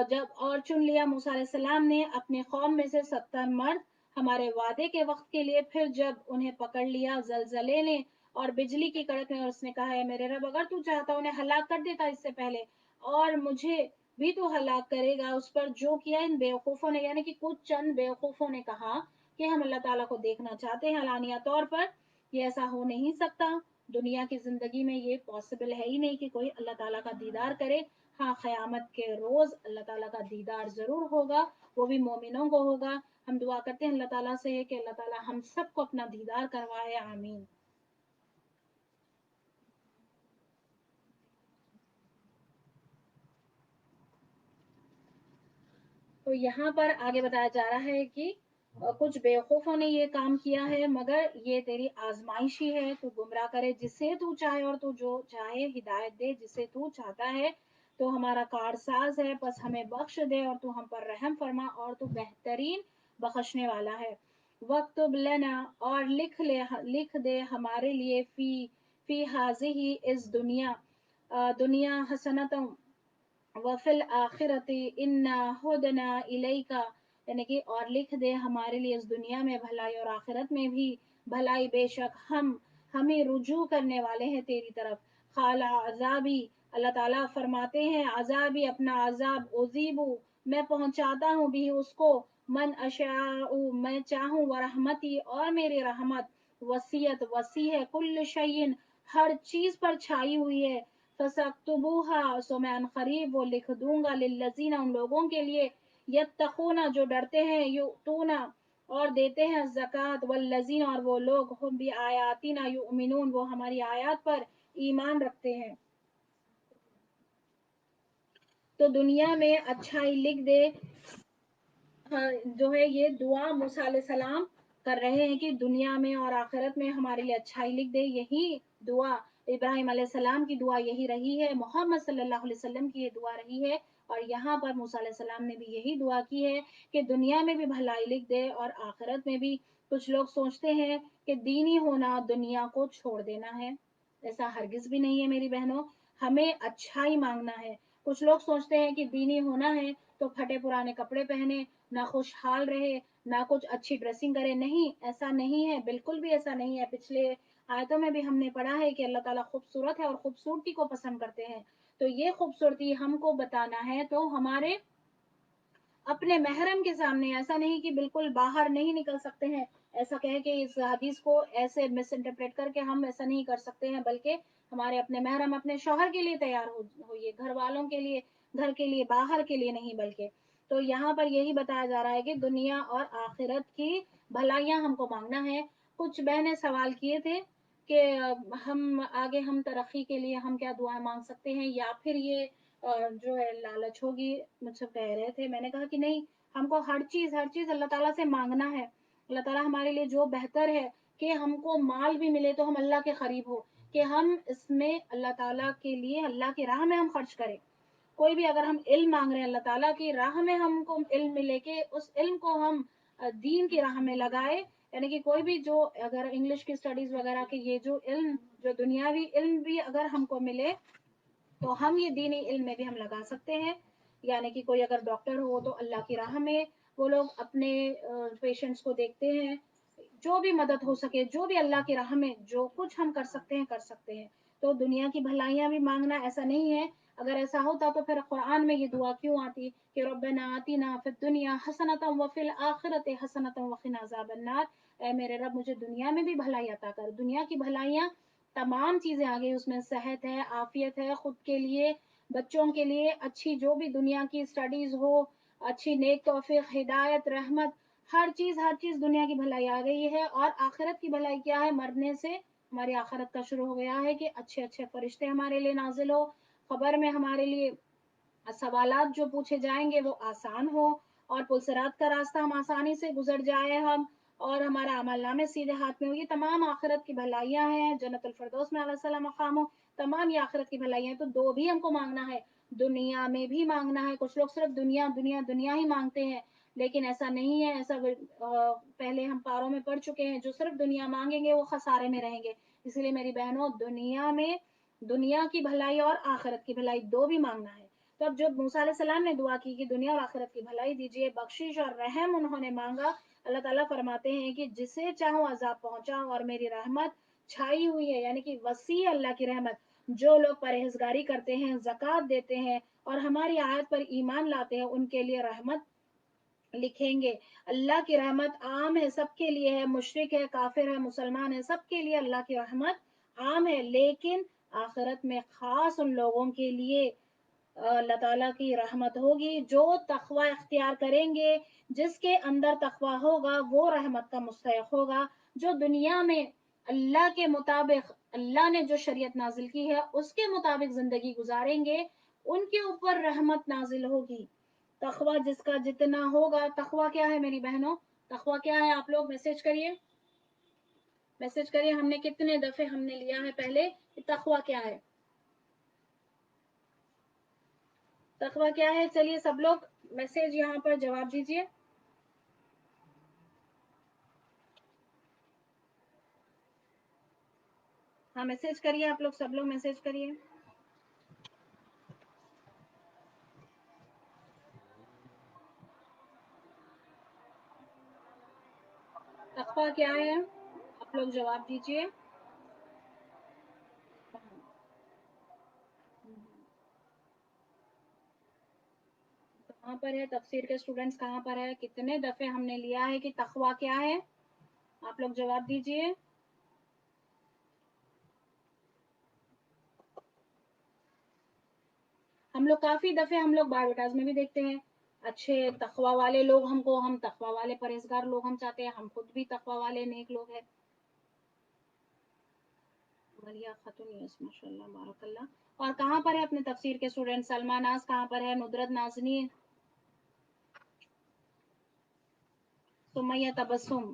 Speaker 2: جب اور چن لیا موسیٰ علیہ السلام نے اپنے قوم میں سے 70 مرد ہمارے وعدے کے وقت کے لیے, پھر جب انہیں پکڑ لیا زلزلے نے اور بجلی کی کڑک نے, اور اس نے کہا ہے میرے رب اگر تو چاہتا انہیں ہلاک کر دیتا اس سے پہلے, اور مجھے بھی تو ہلاک کرے گا. اس پر جو کیا ان بیوقوفوں نے, یعنی کہ کچھ چند بیوقوفوں نے کہا کہ ہم اللہ تعالیٰ کو دیکھنا چاہتے ہیں علانیہ طور پر. یہ ایسا ہو نہیں سکتا, دنیا کی زندگی میں یہ پاسبل ہے ہی نہیں کہ کوئی اللہ تعالیٰ کا دیدار کرے. ہاں قیامت کے روز اللہ تعالیٰ کا دیدار ضرور ہوگا, وہ بھی مومنوں کو ہوگا. ہم دعا کرتے ہیں اللہ تعالیٰ سے کہ اللہ تعالیٰ ہم سب کو اپنا دیدار کروائے, آمین. تو یہاں پر آگے بتایا جا رہا ہے کہ کچھ بیوقوفوں نے یہ کام کیا ہے, مگر یہ تیری آزمائش ہی ہے, تو گمراہ کرے جسے تو چاہے اور تو جو چاہے ہدایت دے جسے تو چاہتا ہے. تو ہمارا کارساز ہے, بس ہمیں بخش دے اور تو ہم پر رحم فرما, اور تو بہترین بخشنے والا ہے. وَاكْتُبْ لَنَا, اور لکھ دے ہمارے لیے, فی ہذہ اس دنیا حسنۃ وفی الآخرۃ انا ہدنا الیک, یعنی کہ اور لکھ دے ہمارے لیے اس دنیا میں بھلائی اور آخرت میں بھی بھلائی, بے شک ہمیں رجوع کرنے والے ہیں تیری طرف. قال عذابی, اللہ تعالیٰ فرماتے ہیں عذابی اپنا عذاب, اذیبو میں پہنچاتا ہوں, بھی اس کو, من اشاء میں چاہوں, ورحمتی اور میری رحمت, وسیعت وسیع ہے, کل شیء ہر چیز پر چھائی ہوئی ہے. فَسَأَكْتُبُوهَا سو میں ان قریب وہ لکھ دوں گا, للذین ان لوگوں کے لیے, یتقون جو ڈرتے ہیں, یؤتون اور دیتے ہیں زکوٰۃ, والذین اور وہ لوگ, ہم بآیاتنا یؤمنون وہ ہماری آیات پر ایمان رکھتے ہیں. تو دنیا میں اچھائی لکھ دے, جو ہے یہ دعا موسیٰ علیہ السلام کر رہے ہیں کہ دنیا میں اور آخرت میں ہمارے لیے اچھائی لکھ دے. یہی دعا ابراہیم علیہ السلام کی دعا یہی رہی ہے, محمد صلی اللہ علیہ وسلم کی یہ دعا رہی ہے, اور یہاں پر موسیٰ علیہ السلام نے بھی یہی دعا کی ہے کہ دنیا میں بھی بھلائی لکھ دے اور آخرت میں بھی. کچھ لوگ سوچتے ہیں کہ دینی ہونا دنیا کو چھوڑ دینا ہے, ایسا ہرگز بھی نہیں ہے میری بہنوں. ہمیں اچھائی مانگنا ہے. کچھ لوگ سوچتے ہیں کہ دینی ہونا ہے تو پھٹے پرانے کپڑے پہنے, نہ خوشحال رہے, نہ کچھ اچھی ڈریسنگ کرے. نہیں, ایسا نہیں ہے, بالکل بھی ایسا نہیں ہے. پچھلے آیتوں میں بھی ہم نے پڑھا ہے کہ اللہ تعالیٰ خوبصورت ہے اور خوبصورتی کو پسند کرتے ہیں. تو یہ خوبصورتی ہم کو بتانا ہے تو ہمارے اپنے محرم کے سامنے, ایسا نہیں کہ بالکل باہر نہیں نکل سکتے ہیں, ایسا کہے کہ اس حدیث کو ایسے مس انٹرپریٹ کر کے ہم ایسا نہیں کر سکتے ہیں, بلکہ ہمارے اپنے محرم اپنے شوہر کے لیے تیار ہوئیے, گھر والوں کے لیے, گھر کے لیے, باہر کے لیے نہیں بلکہ. تو یہاں پر یہی بتایا جا رہا ہے کہ دنیا اور آخرت کی بھلائیاں ہم کو مانگنا ہے. کچھ بہنیں سوال کیے تھے کہ ہم آگے ہم ترقی کے لیے ہم کیا دعائیں مانگ سکتے ہیں, یا پھر یہ جو ہے لالچ ہوگی, مجھ سے کہہ رہے تھے. میں نے کہا کہ نہیں, ہم کو ہر چیز اللہ تعالیٰ سے مانگنا ہے. اللہ تعالیٰ ہمارے لیے جو بہتر ہے کہ ہم کو مال بھی ملے تو ہم اللہ کے قریب ہو, کہ ہم اس میں اللہ تعالیٰ کے لیے اللہ کی راہ میں ہم خرچ کریں. کوئی بھی اگر ہم علم مانگ رہے ہیں اللہ تعالیٰ کی راہ میں, ہم کو علم ملے کہ اس علم کو ہم دین کی راہ میں لگائے. یعنی کہ کوئی بھی جو اگر انگلش کی اسٹڈیز وغیرہ کے یہ جو علم, جو دنیاوی علم بھی اگر ہم کو ملے تو ہم یہ دینی علم میں بھی ہم لگا سکتے ہیں. یعنی کہ کوئی اگر ڈاکٹر ہو تو اللہ کی راہ میں وہ لوگ اپنے پیشنٹس کو دیکھتے ہیں. جو بھی مدد ہو سکے, جو بھی اللہ کی راہ میں جو کچھ ہم کر سکتے ہیں کر سکتے ہیں. تو دنیا کی بھلائیاں بھی مانگنا ایسا نہیں ہے. اگر ایسا ہوتا تو پھر قرآن میں یہ دعا کیوں آتی کہ ربنا آتنا فی الدنیا حسنۃ وفی الآخرۃ حسنۃ وقنا عذاب النار. اے میرے رب مجھے دنیا میں بھی بھلائی عطا کر. دنیا کی بھلائیاں تمام چیزیں آ گئی, اس میں صحت ہے, عافیت ہے, خود کے لیے, بچوں کے لیے اچھی جو بھی دنیا کی اسٹڈیز ہو, اچھی نیک توفیق, ہدایت, رحمت, ہر چیز دنیا کی بھلائی آ گئی ہے. اور آخرت کی بھلائی کیا ہے, مرنے سے ہماری آخرت کا شروع ہو گیا ہے کہ اچھے اچھے فرشتے ہمارے لیے نازل ہو, خبر میں ہمارے لیے سوالات جو پوچھے جائیں گے وہ آسان ہو, اور پلسرات کا راستہ ہم آسانی سے گزر جائے ہم, اور ہمارا عمل نامے سیدھے ہاتھ میں ہو. یہ تمام آخرت کی بھلائیاں ہیں. جنت الفردوس میں علیہ السلام مقام ہو, تمام یہ آخرت کی بھلائیاں. تو دو بھی ہم کو مانگنا ہے, دنیا میں بھی مانگنا ہے. کچھ لوگ صرف دنیا دنیا دنیا ہی مانگتے ہیں, لیکن ایسا نہیں ہے. ایسا پہلے ہم پاروں میں پڑھ چکے ہیں, جو صرف دنیا مانگیں گے وہ خسارے میں رہیں گے. اس لیے میری بہنوں, دنیا میں دنیا کی بھلائی اور آخرت کی بھلائی دو بھی مانگنا ہے. تو اب جب موسیٰ علیہ السلام نے دعا کی کہ دنیا اور آخرت کی بھلائی دیجیے, بخشش اور رحم انہوں نے مانگا, اللہ تعالیٰ فرماتے ہیں کہ جسے چاہوں عذاب پہنچاؤں اور میری رحمت چھائی ہوئی ہے. یعنی کہ وسیع اللہ کی رحمت. جو لوگ پرہیزگاری کرتے ہیں, زکوٰۃ دیتے ہیں اور ہماری آیت پر ایمان لاتے ہیں, ان کے لیے رحمت لکھیں گے. اللہ کی رحمت عام ہے, سب کے لیے ہے, مشرک ہے, کافر ہے, مسلمان ہے, سب کے لیے اللہ کی رحمت عام ہے. لیکن آخرت میں خاص ان لوگوں کے لیے اللہ تعالیٰ کی رحمت ہوگی جو تقوی اختیار کریں گے. جس کے اندر تقوی ہوگا وہ رحمت کا مستحق ہوگا. جو دنیا میں اللہ کے مطابق, اللہ نے جو شریعت نازل کی ہے اس کے مطابق زندگی گزاریں گے, ان کے اوپر رحمت نازل ہوگی. تقوی جس کا جتنا ہوگا. تقوی کیا ہے میری بہنوں, تقوی کیا ہے؟ آپ لوگ میسج کریے, ہم نے کتنے دفعے ہم نے لیا ہے پہلے, تقوی کیا ہے, تقوی کیا ہے. چلیے سب لوگ میسج یہاں پر جواب دیجیے. ہاں میسج کریے, آپ لوگ سب لوگ میسج کریے. تقوی کیا ہے, آپ لوگ جواب دیجیے. کہاں پر ہے تفسیر کے اسٹوڈنٹس, کہاں پر ہے, کتنے دفعے ہم نے لیا ہے کہ تقوی کیا ہے, آپ لوگ جواب دیجیے. ہم لوگ کافی دفعے ہم لوگ بایوڈاٹاز میں بھی دیکھتے ہیں اچھے تقوی والے لوگ, ہم تقوی والے پرہیزگار لوگ ہم چاہتے ہیں, ہم خود بھی تقوی والے نیک لوگ ہیں. ملیہ خاتون یس, ماشاء اللہ, بارک اللہ. اور کہاں پر ہے اپنے تفسیر کے اسٹوڈنٹ, سلمہ ناز کہاں پر ہے, ندرت نازنین, سمیہ تبسم,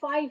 Speaker 2: 5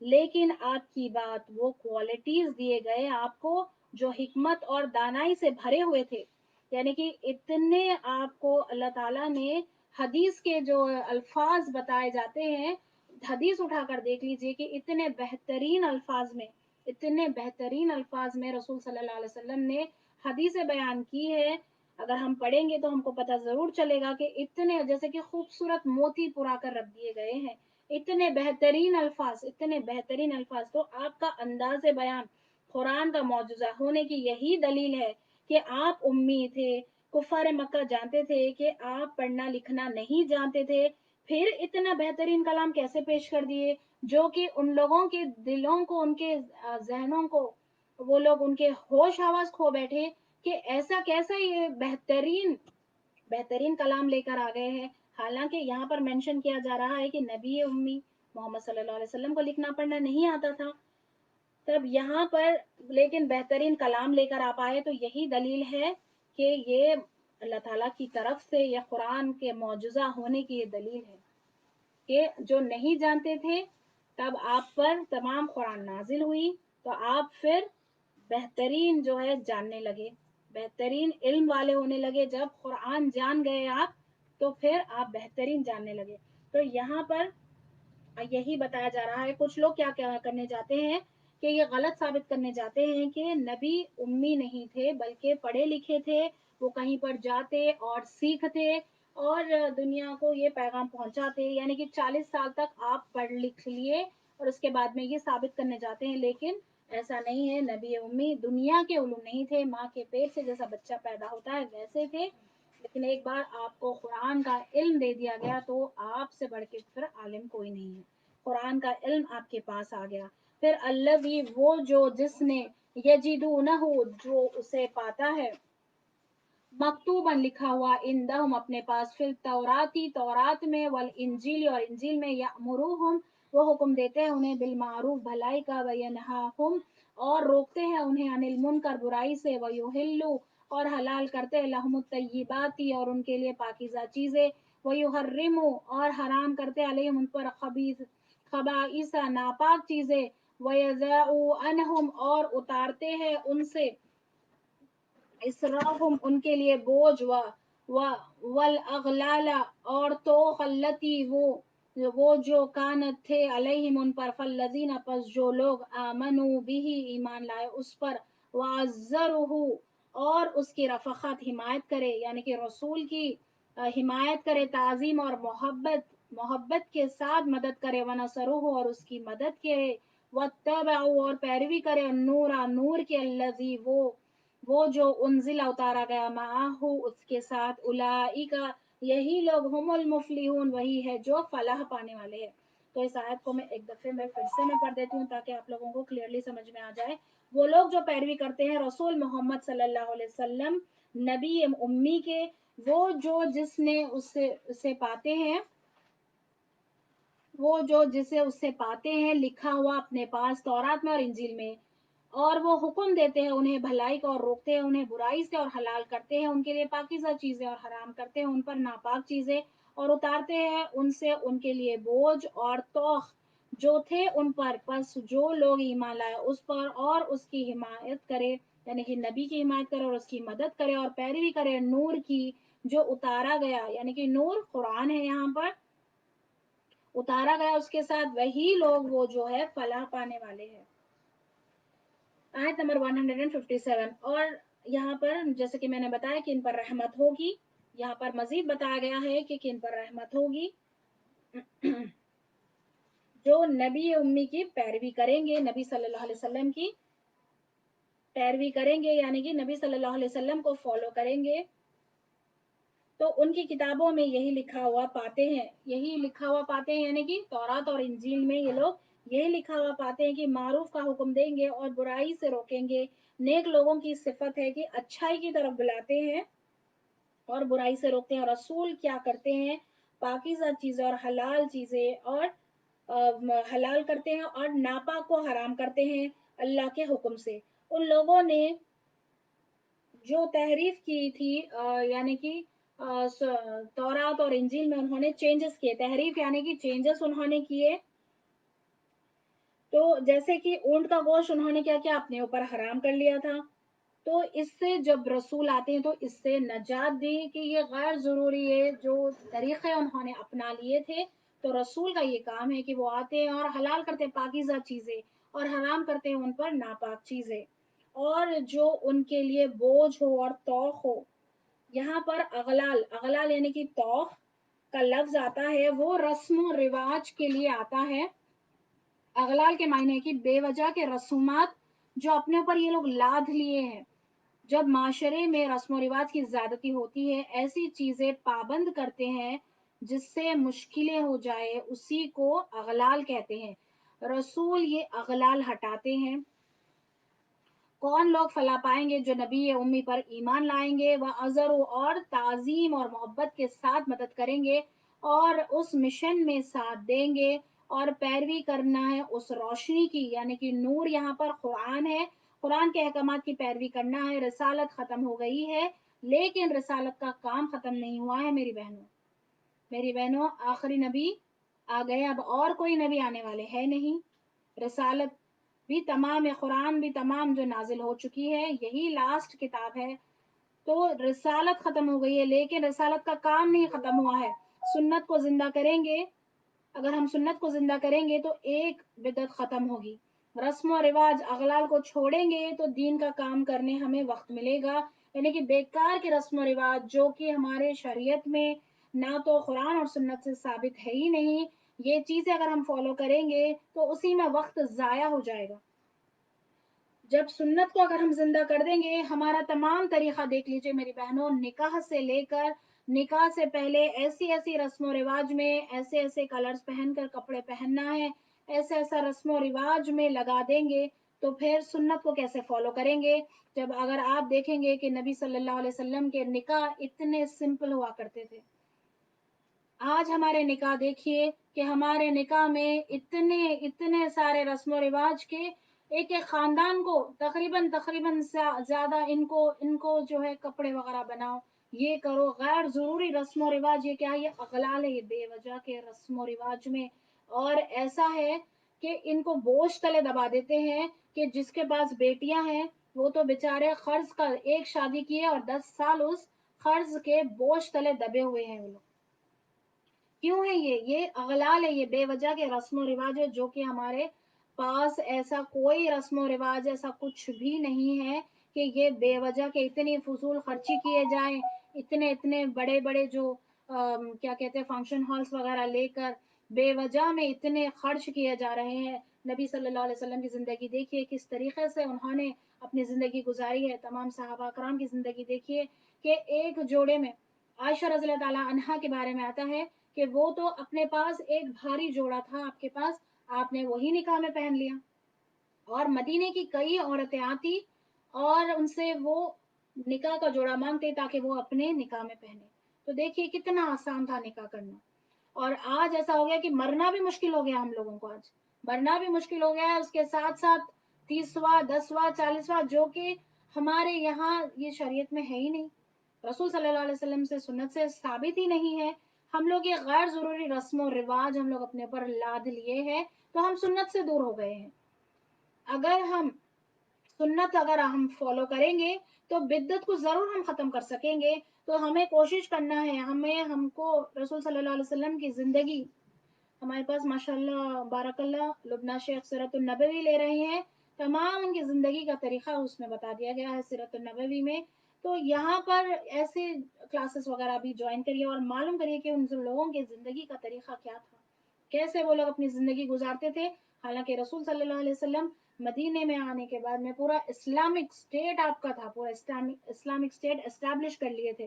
Speaker 2: لیکن آپ کی بات، وہ کوالٹیز دیے گئے آپ کو جو حکمت اور دانائی سے بھرے ہوئے تھے، یعنی کہ اتنے آپ کو اللہ تعالیٰ نے حدیث کے جو الفاظ بتائے جاتے ہیں، حدیث اٹھا کر دیکھ لیجئے کہ اتنے بہترین الفاظ میں، اتنے بہترین الفاظ میں رسول صلی اللہ علیہ وسلم نے حدیث بیان کی ہے. اگر ہم پڑھیں گے تو ہم کو پتہ ضرور چلے گا کہ اتنے جیسے کہ خوبصورت موتی پرا کر رکھ دیے گئے ہیں، اتنے بہترین الفاظ، اتنے بہترین الفاظ. تو آپ کا انداز بیان قرآن کا معجزہ ہونے کی یہی دلیل ہے کہ آپ امی تھے، کفار مکہ جانتے تھے کہ آپ پڑھنا لکھنا نہیں جانتے تھے، پھر اتنا بہترین کلام کیسے پیش کر دیے جو کہ ان لوگوں کے دلوں کو، ان کے ذہنوں کو، وہ لوگ ان کے ہوش آواز کھو بیٹھے کہ ایسا کیسا یہ بہترین بہترین کلام لے کر آ گئے ہیں. حالانکہ یہاں پر مینشن کیا جا رہا ہے کہ نبی امی محمد صلی اللہ علیہ وسلم کو لکھنا پڑھنا نہیں آتا تھا، تب یہاں پر لیکن بہترین کلام لے کر آپ آئے، تو یہی دلیل ہے کہ یہ اللہ تعالیٰ کی طرف سے یہ قرآن کے معجزہ ہونے کی یہ دلیل ہے کہ جو نہیں جانتے تھے تب آپ پر تمام قرآن نازل ہوئی، تو آپ پھر بہترین جو ہے جاننے لگے، بہترین علم والے ہونے لگے. جب قرآن جان گئے آپ تو پھر آپ بہترین جاننے لگے. تو یہاں پر یہی بتایا جا رہا ہے. کچھ لوگ کیا کرنے جاتے ہیں کہ یہ غلط ثابت کرنے جاتے ہیں کہ نبی امی نہیں تھے بلکہ پڑھے لکھے تھے، وہ کہیں پر جاتے اور سیکھتے اور دنیا کو یہ پیغام پہنچاتے، یعنی کہ 40 سال تک آپ پڑھ لکھ لیے اور اس کے بعد میں یہ ثابت کرنے جاتے ہیں. لیکن ایسا نہیں ہے، نبی امی دنیا کے علوم نہیں تھے، ماں کے پیٹ سے جیسا بچہ پیدا ہوتا ہے ویسے تھے، لیکن ایک بار آپ کو قرآن کا علم دے دیا گیا تو آپ سے بڑھ کے پھر عالم کوئی نہیں ہے. قرآن کا علم آپ کے پاس آ گیا. پھر الذی، وہ جو جس نے، یجدونہ، جو اسے پاتا ہے، مکتوباً لکھا ہوا، عندہم اپنے پاس، فی التوراتی تورات میں، والانجیل اور انجیل میں، یأمروہم وہ حکم دیتے ہیں انہیں، بالمعروف بھلائی کا، وینہاہم اور روکتے ہیں انہیں، عن المنکر برائی سے، ویحلوا اور حلال کرتے ہیں، لہم الطیباتی اور ان کے لیے پاکیزہ چیزیں، ویحرموا اور حرام کرتے علیہم ان پر خبائث ناپاک چیزیں، ویضعوا عنہم اور اتارتے ہیں ان سے، اسرافہم ان کے لیے بوجھ، والاغلال اور توق، التی وہ جو کانت تھے، علیہم ان پر، فالذین پس جو لوگ، آمنوا بھی ایمان لائے اس پر، وعزروہ اور اس کی رفقت حمایت کرے، یعنی کہ رسول کی حمایت کرے، تعظیم اور محبت کے ساتھ مدد کرے، ونصروہ اور اس کی مدد کرے، واتبعوا اور پیروی کرے، النور نور کے، الذی وہ جو انزل اتارا گیا، معاہ اس کے ساتھ، اولئک یہی لوگ، ہم المفلحون وہی ہے جو فلاح پانے والے ہیں. تو اس آیت کو میں ایک دفعے میں پھر سے میں پڑھ دیتی ہوں تاکہ آپ لوگوں کو کلیئرلی سمجھ میں آ جائے. وہ لوگ جو پیروی کرتے ہیں رسول محمد صلی اللہ علیہ وسلم، نبی امی کے، وہ جو جس نے اسے پاتے ہیں، وہ جو جسے اس سے پاتے ہیں لکھا ہوا اپنے پاس تورات میں اور انجیل میں، اور وہ حکم دیتے ہیں انہیں بھلائی کا اور روکتے ہیں انہیں برائی سے، اور حلال کرتے ہیں ان کے لیے پاکیزہ چیزیں اور حرام کرتے ہیں ان پر ناپاک چیزیں، اور اتارتے ہیں ان سے ان کے لیے بوجھ اور توخ جو تھے ان پر. پس جو لوگ ایمان لائے اس پر اور اس کی حمایت کرے، یعنی کہ نبی کی حمایت کرے اور اس کی مدد کرے اور پیروی کرے نور کی جو اتارا گیا، یعنی کہ نور قرآن ہے یہاں پر اتارا گیا اس کے ساتھ، وہی لوگ وہ جو ہے فلاح پانے والے ہیں. آیت نمبر 157. اور یہاں پر جیسے کہ میں نے بتایا کہ ان پر رحمت ہوگی، یہاں پر مزید بتایا گیا ہے کہ کن پر رحمت ہوگی، جو نبی امی کی پیروی کریں گے، نبی صلی اللہ علیہ وسلم کی پیروی کریں گے، یعنی کہ نبی صلی اللہ علیہ وسلم کو فالو کریں گے، تو ان کی کتابوں میں یہی لکھا ہوا پاتے ہیں، یہی لکھا ہوا پاتے ہیں، یعنی کہ تورات اور انجیل میں یہ لوگ یہی لکھا ہوا پاتے ہیں کہ معروف کا حکم دیں گے اور برائی سے روکیں گے. نیک لوگوں کی صفت ہے کہ اچھائی کی طرف بلاتے ہیں اور برائی سے روکتے ہیں. اور رسول کیا کرتے ہیں، پاکیزہ چیزیں اور حلال چیزیں اور حلال کرتے ہیں اور ناپاک کو حرام کرتے ہیں اللہ کے حکم سے. ان لوگوں نے جو تحریف کی تھی، یعنی کہ تورات اور انجیل میں انہوں نے چینجز کیے، تحریف یعنی کہ چینجز انہوں نے کیے، تو جیسے کہ اونٹ کا گوشت انہوں نے کیا کیا اپنے اوپر حرام کر لیا تھا، تو اس سے جب رسول آتے ہیں تو اس سے نجات دی کہ یہ غیر ضروری ہے جو طریقے انہوں نے اپنا لیے تھے، تو رسول کا یہ کام ہے کہ وہ آتے ہیں اور حلال کرتے ہیں پاکیزہ چیزیں اور حرام کرتے ہیں ان پر ناپاک چیزیں، اور جو ان کے لیے بوجھ ہو اور توق ہو۔ یہاں پر اغلال، اغلال یعنی کہ توق کا لفظ آتا ہے، وہ رسم و رواج کے لیے آتا ہے۔ اغلال کے معنی ہے کہ بے وجہ کے رسومات جو اپنے اوپر یہ لوگ لاد لیے ہیں۔ جب معاشرے میں رسم و رواج کی زیادتی ہوتی ہے، ایسی چیزیں پابند کرتے ہیں جس سے مشکلیں ہو جائے، اسی کو اغلال کہتے ہیں۔ رسول یہ اغلال ہٹاتے ہیں۔ کون لوگ فلاح پائیں گے؟ جو نبی امی پر ایمان لائیں گے، وہ ازر اور تعظیم اور محبت کے ساتھ مدد کریں گے اور اس مشن میں ساتھ دیں گے اور پیروی کرنا ہے اس روشنی کی، یعنی کہ نور یہاں پر قرآن ہے، قرآن کے احکامات کی پیروی کرنا ہے۔ رسالت ختم ہو گئی ہے لیکن رسالت کا کام ختم نہیں ہوا ہے میری بہنوں، میری بہنوں، آخری نبی آ گئے، اب اور کوئی نبی آنے والے ہے نہیں۔ رسالت بھی تمام ہے، قرآن بھی تمام جو نازل ہو چکی ہے، یہی لاسٹ کتاب ہے۔ تو رسالت ختم ہو گئی ہے لیکن رسالت کا کام نہیں ختم ہوا ہے۔ سنت کو زندہ کریں گے، اگر ہم سنت کو زندہ کریں گے تو ایک بدعت ختم ہوگی۔ رسم و رواج اغلال کو چھوڑیں گے تو دین کا کام کرنے ہمیں وقت ملے گا، یعنی کہ بیکار کے رسم و رواج جو کہ ہمارے شریعت میں نہ تو قرآن اور سنت سے ثابت ہے ہی نہیں، یہ چیزیں اگر ہم فالو کریں گے تو اسی میں وقت ضائع ہو جائے گا۔ جب سنت کو اگر ہم زندہ کر دیں گے، ہمارا تمام طریقہ دیکھ لیجئے میری بہنوں، نکاح سے لے کر نکاح سے پہلے ایسی ایسی رسم و رواج میں ایسے ایسے کلرز پہن کر کپڑے پہننا ہے، ایسا ایسا رسم و رواج میں لگا دیں گے تو پھر سنت کو کیسے فالو کریں گے؟ جب اگر آپ دیکھیں گے کہ نبی صلی اللہ علیہ وسلم کے نکاح اتنے سمپل ہوا کرتے تھے، آج ہمارے نکاح دیکھیے کہ ہمارے نکاح میں اتنے اتنے سارے رسم و رواج کے، ایک ایک خاندان کو تقریباً زیادہ ان کو جو ہے کپڑے وغیرہ بناؤ، یہ کرو، غیر ضروری رسم و رواج، یہ کیا ہے؟ یہ اغلال ہے، یہ بے وجہ کے رسم و رواج میں۔ اور ایسا ہے کہ ان کو بوجھ تلے دبا دیتے ہیں کہ جس کے پاس بیٹیاں ہیں وہ تو بےچارے قرض کا ایک شادی کیے اور 10 سال اس قرض کے بوجھ تلے دبے ہوئے ہیں وہ لوگ۔ کیوں ہے یہ اغلال ہے، یہ بے وجہ کے رسم و رواج ہے، جو کہ ہمارے پاس ایسا کوئی رسم و رواج ایسا کچھ بھی نہیں ہے کہ یہ بے وجہ کے اتنی فضول خرچی کیے جائیں، اتنے اتنے بڑے بڑے جو کیا کہتے ہیں فنکشن ہالس وغیرہ لے کر بے وجہ میں اتنے خرچ کیے جا رہے ہیں۔ نبی صلی اللہ علیہ وسلم کی زندگی دیکھیے کس طریقے سے انہوں نے اپنی زندگی گزاری ہے، تمام صحابہ کرام کی زندگی دیکھیے کہ ایک جوڑے میں عائشہ رضی اللہ تعالیٰ عنہا کے بارے میں آتا ہے کہ وہ تو اپنے پاس ایک بھاری جوڑا تھا آپ کے پاس، آپ نے وہی نکاح میں پہن لیا، اور مدینے کی کئی عورتیں آتی اور ان سے وہ نکاح کا جوڑا مانگتے تاکہ وہ اپنے نکاح میں پہنے۔ تو دیکھیے کتنا آسان تھا نکاح کرنا، اور آج ایسا ہو گیا کہ مرنا بھی مشکل ہو گیا ہم لوگوں کو، آج مرنا بھی مشکل ہو گیا ہے، اس کے ساتھ ساتھ 30واں 10واں 40واں جو کہ ہمارے یہاں یہ شریعت میں ہے ہی نہیں، رسول صلی اللہ علیہ وسلم سے سنت سے ثابت ہی نہیں ہے۔ ہم لوگ یہ غیر ضروری رسم و رواج ہم لوگ اپنے اوپر لاد لیے ہیں تو ہم سنت سے دور ہو گئے ہیں۔ اگر ہم سنت اگر ہم فالو کریں گے تو بدعت کو ضرور ہم ختم کر سکیں گے۔ تو ہمیں کوشش کرنا ہے، ہم کو رسول صلی اللہ علیہ وسلم کی زندگی، ہمارے پاس ماشاء اللہ بارک اللہ لبنہ شیخ سیرت النبوی لے رہے ہیں، تمام ان کی زندگی کا طریقہ اس میں بتا دیا گیا ہے سیرت النبوی میں۔ تو یہاں پر ایسے کلاسز وغیرہ بھی جوائن کریے اور معلوم کریے کہ ان لوگوں کے زندگی کا طریقہ کیا تھا، کیسے وہ لوگ اپنی زندگی گزارتے تھے۔ حالانکہ رسول صلی اللہ علیہ وسلم مدینے میں آنے کے بعد میں پورا اسلامک اسٹیٹ آپ کا تھا، پورا اسلامک اسٹیٹ اسٹیبلش کر لیے تھے۔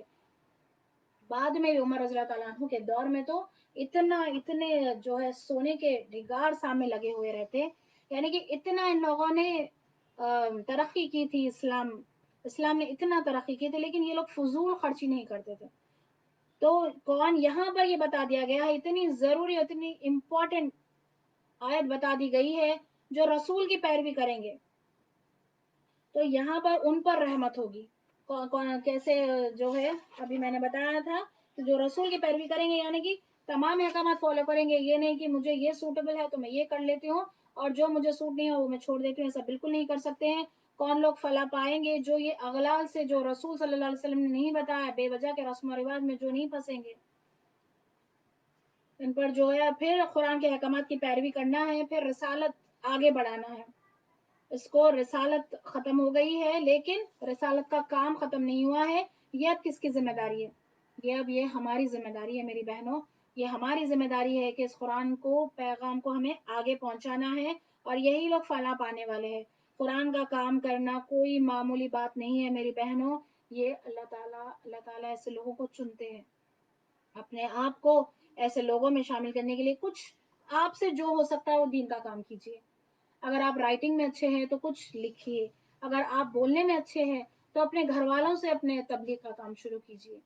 Speaker 2: بعد میں عمر رضی اللہ تعالیٰ عنہ کے دور میں تو اتنے جو ہے سونے کے ڈھگار سامنے لگے ہوئے رہتے، یعنی کہ اتنا ان لوگوں نے ترقی کی تھی، اسلام نے اتنا ترقی کی تھی، لیکن یہ لوگ فضول خرچی نہیں کرتے تھے۔ تو کون یہاں پر یہ بتا دیا گیا ہے، اتنی ضروری اتنی امپورٹنٹ آیت بتا دی گئی ہے، جو رسول کی پیروی کریں گے تو یہاں پر ان پر رحمت ہوگی۔ کیسے جو ہے ابھی میں نے بتایا تھا، جو رسول کی پیروی کریں گے یعنی کہ تمام احکامات فالو کریں گے. یہ نہیں کہ مجھے یہ سوٹیبل ہے تو میں یہ کر لیتی ہوں اور جو مجھے سوٹ نہیں ہے وہ میں چھوڑ دیتی ہوں. ایسا بالکل نہیں کر سکتے ہیں. کون لوگ فلاح پائیں گے؟ جو یہ اغلال سے، جو رسول صلی اللہ علیہ وسلم نے نہیں بتایا، بے وجہ کے رسم و رواج میں جو نہیں پھنسیں گے، ان پر جو ہے پھر قرآن کے احکامات کی پیروی کرنا ہے، پھر رسالت آگے بڑھانا ہے. اس کو رسالت ختم ہو گئی ہے لیکن رسالت کا کام ختم نہیں ہوا ہے. یہ اب کس کی ذمہ داری ہے؟ یہ ہماری ذمہ داری ہے میری بہنوں. یہ ہماری ذمہ داری ہے کہ اس قرآن کو، پیغام کو ہمیں آگے پہنچانا ہے اور یہی لوگ فلاح پانے والے ہیں. قرآن کا کام کرنا کوئی معمولی بات نہیں ہے میری بہنوں. یہ اللہ تعالیٰ ایسے لوگوں کو چنتے ہیں اپنے آپ کو ایسے لوگوں میں شامل کرنے کے لیے. کچھ آپ سے جو ہو سکتا ہے وہ دین کا کام کیجیے. اگر آپ رائٹنگ میں اچھے ہیں تو کچھ لکھیے. اگر آپ بولنے میں اچھے ہیں تو اپنے گھر والوں سے اپنے تبلیغ کا کام شروع کیجیے.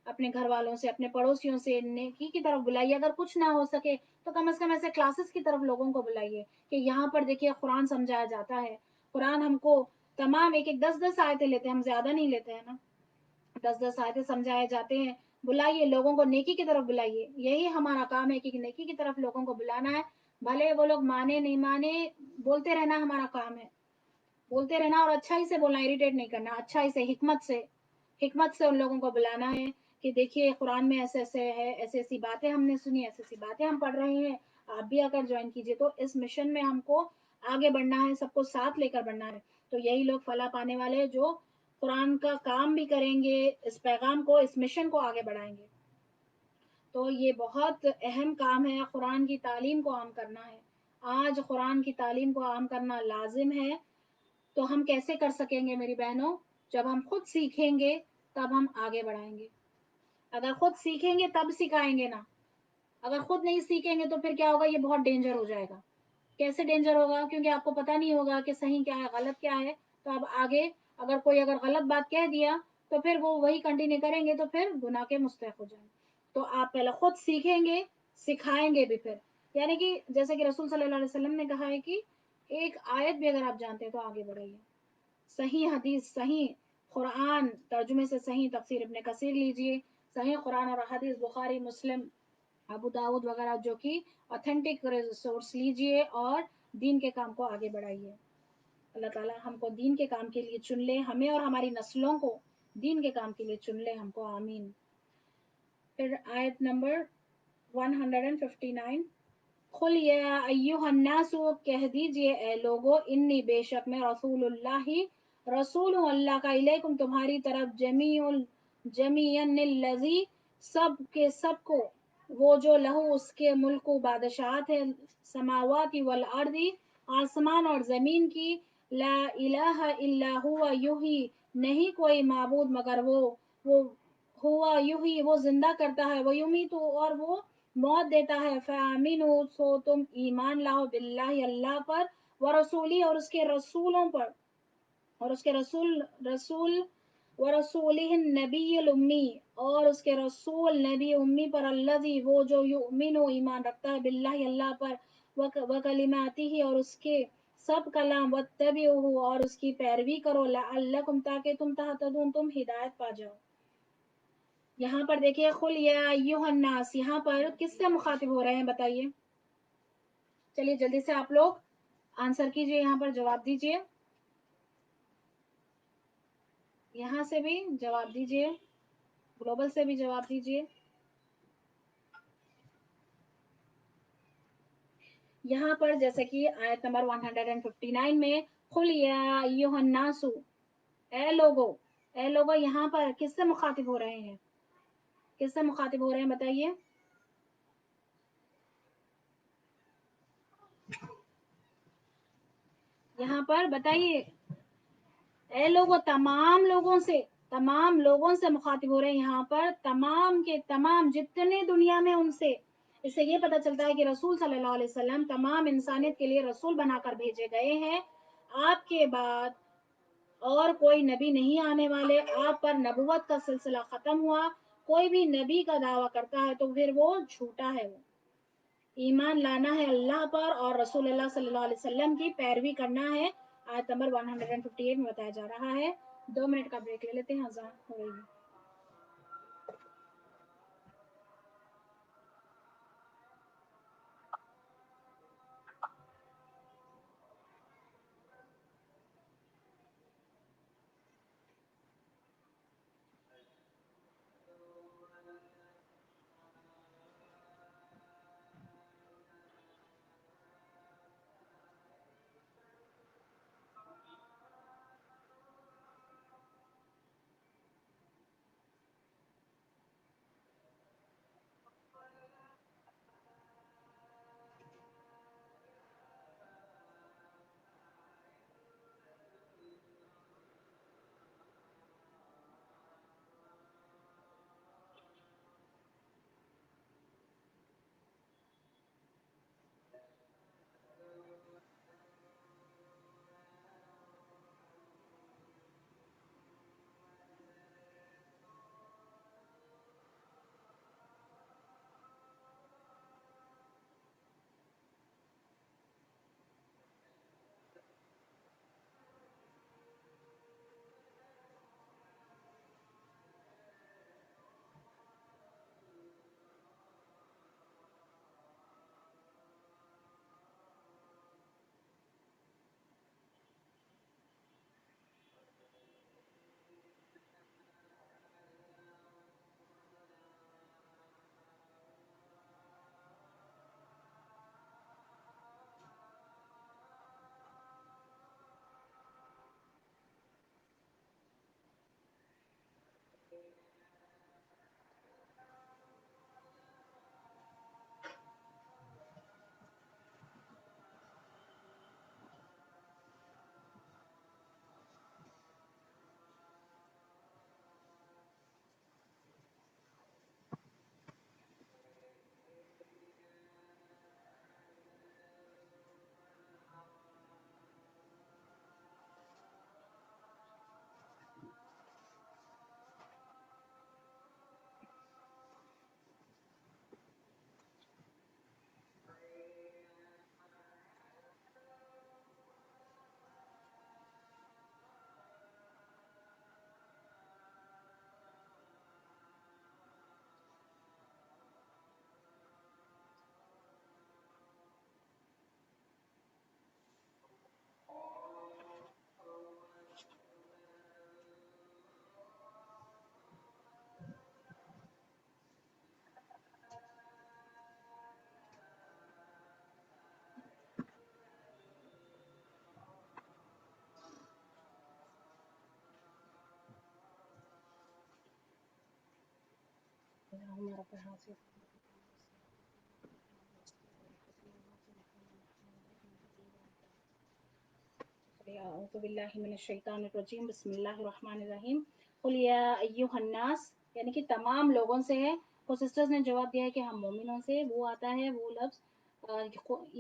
Speaker 2: اپنے گھر والوں سے، اپنے پڑوسیوں سے نیکی کی طرف بلائیے. اگر کچھ نہ ہو سکے تو کم از کم ایسے کلاسز کی طرف لوگوں کو بلائیے کہ یہاں پر دیکھیے قرآن سمجھایا جاتا ہے. قرآن ہم کو تمام ایک 10 آیتیں لیتے ہیں، ہم زیادہ نہیں لیتے ہیں نا، 10 آیتیں سمجھائے جاتے ہیں. بلائیے لوگوں کو، نیکی کی طرف بلائیے. یہی ہمارا کام ہے کہ نیکی کی طرف لوگوں کو بلانا ہے. بھلے وہ لوگ مانے نہیں مانے، بولتے رہنا ہمارا کام ہے. بولتے رہنا اور اچھائی سے بولنا، اریٹیٹ نہیں کرنا. اچھائی سے، حکمت سے ان لوگوں کو بلانا ہے کہ دیکھیے قرآن میں ایسے ایسے ہے، ایسی ایسی باتیں ہم نے سنی، ایسی ایسی باتیں ہم پڑھ رہے ہیں، آپ بھی آ کر جوائن کیجیے. تو اس مشن میں ہم کو آگے بڑھنا ہے، سب کو ساتھ لے کر بڑھنا ہے. تو یہی لوگ فلاح پانے والے جو قرآن کا کام بھی کریں گے، اس پیغام کو، اس مشن کو آگے بڑھائیں گے. تو یہ بہت اہم کام ہے. قرآن کی تعلیم کو عام کرنا ہے. آج قرآن کی تعلیم کو عام کرنا لازم ہے. تو ہم کیسے کر سکیں گے میری بہنوں؟ جب ہم خود سیکھیں گے تب ہم آگے بڑھائیں گے. اگر خود سیکھیں گے تب سکھائیں گے نا. اگر خود نہیں سیکھیں گے تو پھر کیا ہوگا؟ یہ بہت ڈینجر ہو جائے گا. کیسے ڈینجر ہوگا؟ کیونکہ آپ کو پتہ نہیں ہوگا کہ صحیح کیا ہے، غلط کیا ہے. تو اب آگے اگر کوئی غلط بات کہہ دیا تو پھر وہ وہی کنٹینیو کریں گے تو پھر گناہ کے مستحق ہو جائیں. تو آپ پہلے خود سیکھیں گے، سکھائیں گے بھی پھر. یعنی کہ جیسے کہ رسول صلی اللہ علیہ وسلم نے کہا ہے کہ ایک آیت بھی اگر آپ جانتے ہیں تو آگے بڑھائیے. صحیح حدیث، صحیح قرآن ترجمے سے صحیح تفسیر ابن کثیر لیجئے. صحیح قرآن اور حدیث بخاری، مسلم، ابو داؤد وغیرہ جو کہ اوتھینٹک سورس لیجئے اور دین کے کام کو آگے بڑھائیے. اللہ تعالیٰ ہم کو دین کے کام کے لیے چن لے، ہمیں اور ہماری نسلوں کو دین کے کام کے لیے چن لے ہم کو. آمین. پھر آیت نمبر 159. قل یا ایہا الناس، کہہ دیجئے اے لوگو، انی بے شک میں رسول اللہ، رسول ہوں اللہ کا، الیکم تمہاری طرف، جمیعاً الذی، سب کے سب کو، وہ جو لہو اس کے ملک و بادشاہت ہے، سماوات والارض، آسمان اور زمین کی، لا الہ الا ہوا، یحیی، نہیں کوئی معبود مگر وہ ہوا یحیی، وہ زندہ کرتا ہے، وہ یمیت، اور وہ موت دیتا ہے. فآمنوا، سو تم ایمان لاؤ، باللہ اللہ پر، ورسولی، اور اس کے رسولوں پر، اور اس کے رسول ورسولہ النبی الامی، اور اس کے رسول نبی امی پر، الذی، وہ جو، یؤمن، ایمان رکھتا ہے، باللہ اللہ پر، وکلماتہ، اور اس کے سب کلام، واتبعوہ، اور اس کی پیروی کرو، لعلکم، تاکہ تم تہتدون، تم ہدایت پا جاؤ. یہاں پر دیکھیے قل یا ایھا الناس، یہاں پر کس سے مخاطب ہو رہے ہیں بتائیے؟ چلیے جلدی سے آپ لوگ آنسر کیجئے، یہاں پر جواب دیجئے. یہاں سے بھی جواب دیجئے، گلوبل سے بھی جواب دیجئے. یہاں پر جیسے کہ آیت نمبر 159 میں قل یا ایھا الناس، اے لوگو، یہاں پر کس سے مخاطب ہو رہے ہیں؟ کس سے مخاطب ہو رہے ہیں بتائیے؟ یہاں پر بتائیے. اے لوگو، تمام لوگوں سے مخاطب ہو رہے ہیں. یہاں پر تمام کے تمام جتنے دنیا میں، ان سے. اس سے یہ پتہ چلتا ہے کہ رسول صلی اللہ علیہ وسلم تمام انسانیت کے لیے رسول بنا کر بھیجے گئے ہیں. آپ کے بعد اور کوئی نبی نہیں آنے والے. آپ پر نبوت کا سلسلہ ختم ہوا. کوئی بھی نبی کا دعویٰ کرتا ہے تو پھر وہ جھوٹا ہے. وہ ایمان لانا ہے اللہ پر اور رسول اللہ صلی اللہ علیہ وسلم کی پیروی کرنا ہے. آیت نمبر 158 میں بتایا جا رہا ہے. 2 منٹ کا بریک لے لیتے ہیں، اذان ہو رہی ہے. اللهم رب هذه اعوذ باللہ من الشیطان الرجیم بسم اللہ الرحمن الرحیم قل یا ایھا الناس، یعنی کہ تمام لوگوں سے ہے. وہ سسٹرز نے جواب دیا ہے کہ ہم مومنوں سے. وہ آتا ہے وہ لفظ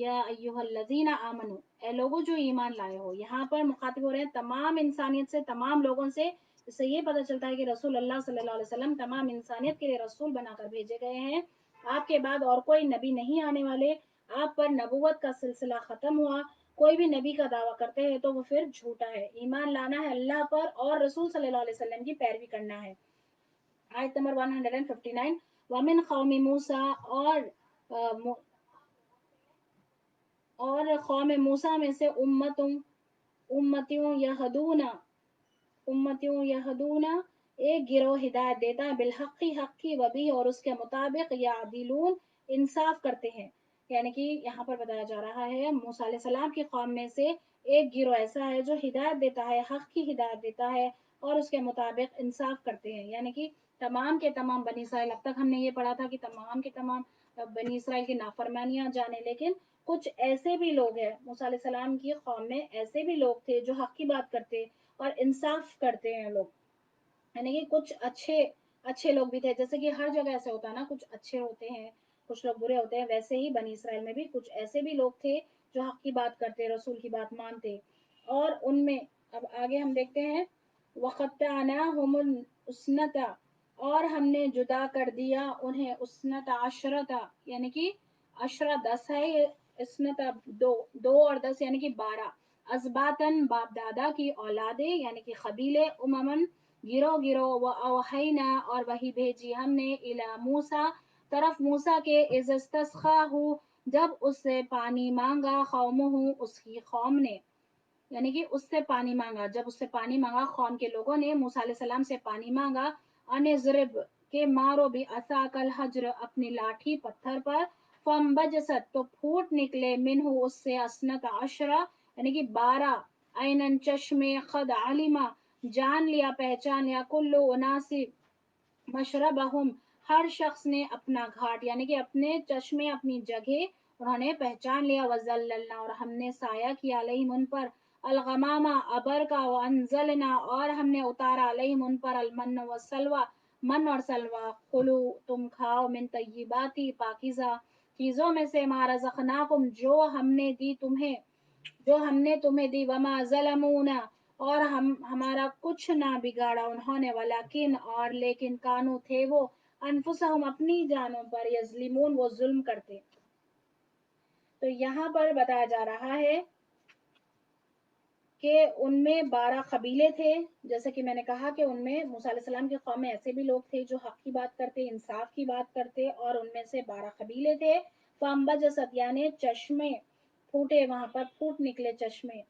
Speaker 2: یا ایھا الذین آمنو، اے لوگوں جو ایمان لائے ہو. یہاں پر مخاطب ہو رہے ہیں تمام انسانیت سے، تمام لوگوں سے. اس سے یہ پتہ چلتا ہے کہ رسول اللہ صلی اللہ علیہ وسلم تمام انسانیت کے لیے رسول بنا کر بھیجے گئے ہیں. آپ کے بعد اور کوئی نبی نہیں آنے والے. آپ پر نبوت کا سلسلہ ختم ہوا. کوئی بھی نبی کا دعویٰ کرتے ہیں تو وہ پھر جھوٹا ہے. ایمان لانا ہے اللہ پر اور رسول صلی اللہ علیہ وسلم کی پیروی کرنا ہے. آیت نمبر 159. وَمِنْ قَوْمِ مُوسَىٰ، اور قوم موسیٰ میں سے امتیوں یہدونا، ایک گروہ ہدایت دیتا ہے، بالحق، حق کی، وبی، اور اس کے مطابق، یعدلون، انصاف کرتے ہیں. یعنی کہ یہاں پر بتایا جا رہا ہے موسیٰ علیہ السلام کی قوم میں سے ایک گروہ ایسا ہے جو ہدایت دیتا ہے، حق کی ہدایت دیتا ہے اور اس کے مطابق انصاف کرتے ہیں. یعنی کہ تمام کے تمام بنی اسرائیل، اب تک ہم نے یہ پڑھا تھا کہ تمام کے تمام بنی اسرائیل کی نافرمانیاں جانے، لیکن کچھ ایسے بھی لوگ ہیں موسیٰ علیہ السلام کی قوم میں، ایسے بھی لوگ تھے جو حق کی بات کرتے اور انصاف کرتے ہیں لوگ. یعنی کہ کچھ اچھے لوگ بھی تھے، جیسے کہ ہر جگہ ایسے ہوتا ہے نا، کچھ اچھے ہوتے ہیں کچھ لوگ برے ہوتے ہیں. ویسے ہی بنی اسرائیل میں بھی کچھ ایسے بھی لوگ تھے جو حق کی بات کرتے، رسول کی بات مانتے. اور ان میں اب آگے ہم دیکھتے ہیں وَقَطَّعْنَاهُمُ الْأُسْنَةَ، اور ہم نے جدا کر دیا انہیں، اسنت عشرتا، یعنی کہ عشرہ 10 ہے، یہ اسنت دو اور 10 یعنی کہ 12. ازباتن، باپ دادا کی اولادیں یعنی کہ قبیلے، اممن، گروہ، وَأَوْحَيْنَا، اور وہی بھیجی ہم نے، إِلَى موسیٰ، طرف موسیٰ کے، إِذِ اسْتَسْقَاهُ، جب اس سے پانی مانگا، قومہ، اس کی قوم نے. یعنی کہ اس سے پانی مانگا، جب اس سے پانی مانگا قوم کے لوگوں نے موسیٰ علیہ السلام سے پانی مانگا. اَنِضْرِبْ، کہ مارو، بِعَصَاكَ الْحَجْرَ، اپنی لاٹھی پتھر پر. فَانْبَجَسَتْ، تو پھوٹ نکلے، منہ، اس سے، اسنت عشرہ، یعنی کہ 12، عیناً، چشمے، قد علما، جان لیا، پہچان لیا، کل اناس مشربہم، ہر شخص نے اپنا گھاٹ، یعنی کہ اپنے چشمے، اپنی جگہ انہوں نے پہچان لیا. وَظَلَّلْنَا، اور ہم نے سایہ کیا، علیہم، ان پر، الغمامہ، ابر کا، وَأَنزَلْنَا، اور ہم نے اتارا، علیہم، ان پر، المن والسلوى، من اور سلوى. کلوا، تم کھاؤ، من طیباتی، پاکیزہ چیزوں میں سے، ما رزقناکم، جو ہم نے تمہیں دی. وما ظلمونا، اور ہمارا کچھ نہ بگاڑا انہوں نے، ولیکن، اور لیکن، کانو، تھے وہ، انفسہم، اپنی جانوں پر، یظلمون، وہ ظلم کرتے. تو یہاں پر بتایا جا رہا ہے کہ ان میں 12 قبیلے تھے. جیسے کہ میں نے کہا کہ ان میں موسیٰ علیہ السلام کی قوم میں ایسے بھی لوگ تھے جو حق کی بات کرتے، انصاف کی بات کرتے، اور ان میں سے 12 قبیلے تھے. فَانْبَجَسَتْ، یعنی چشمے پھوٹے، وہاں پر پھوٹ نکلے چشمے.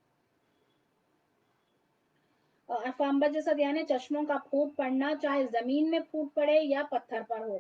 Speaker 2: فَانْبَجَسَتْ یعنی چشموں کا پھوٹ پڑنا، چاہے زمین میں پھوٹ پڑے یا پتھر پر ہو.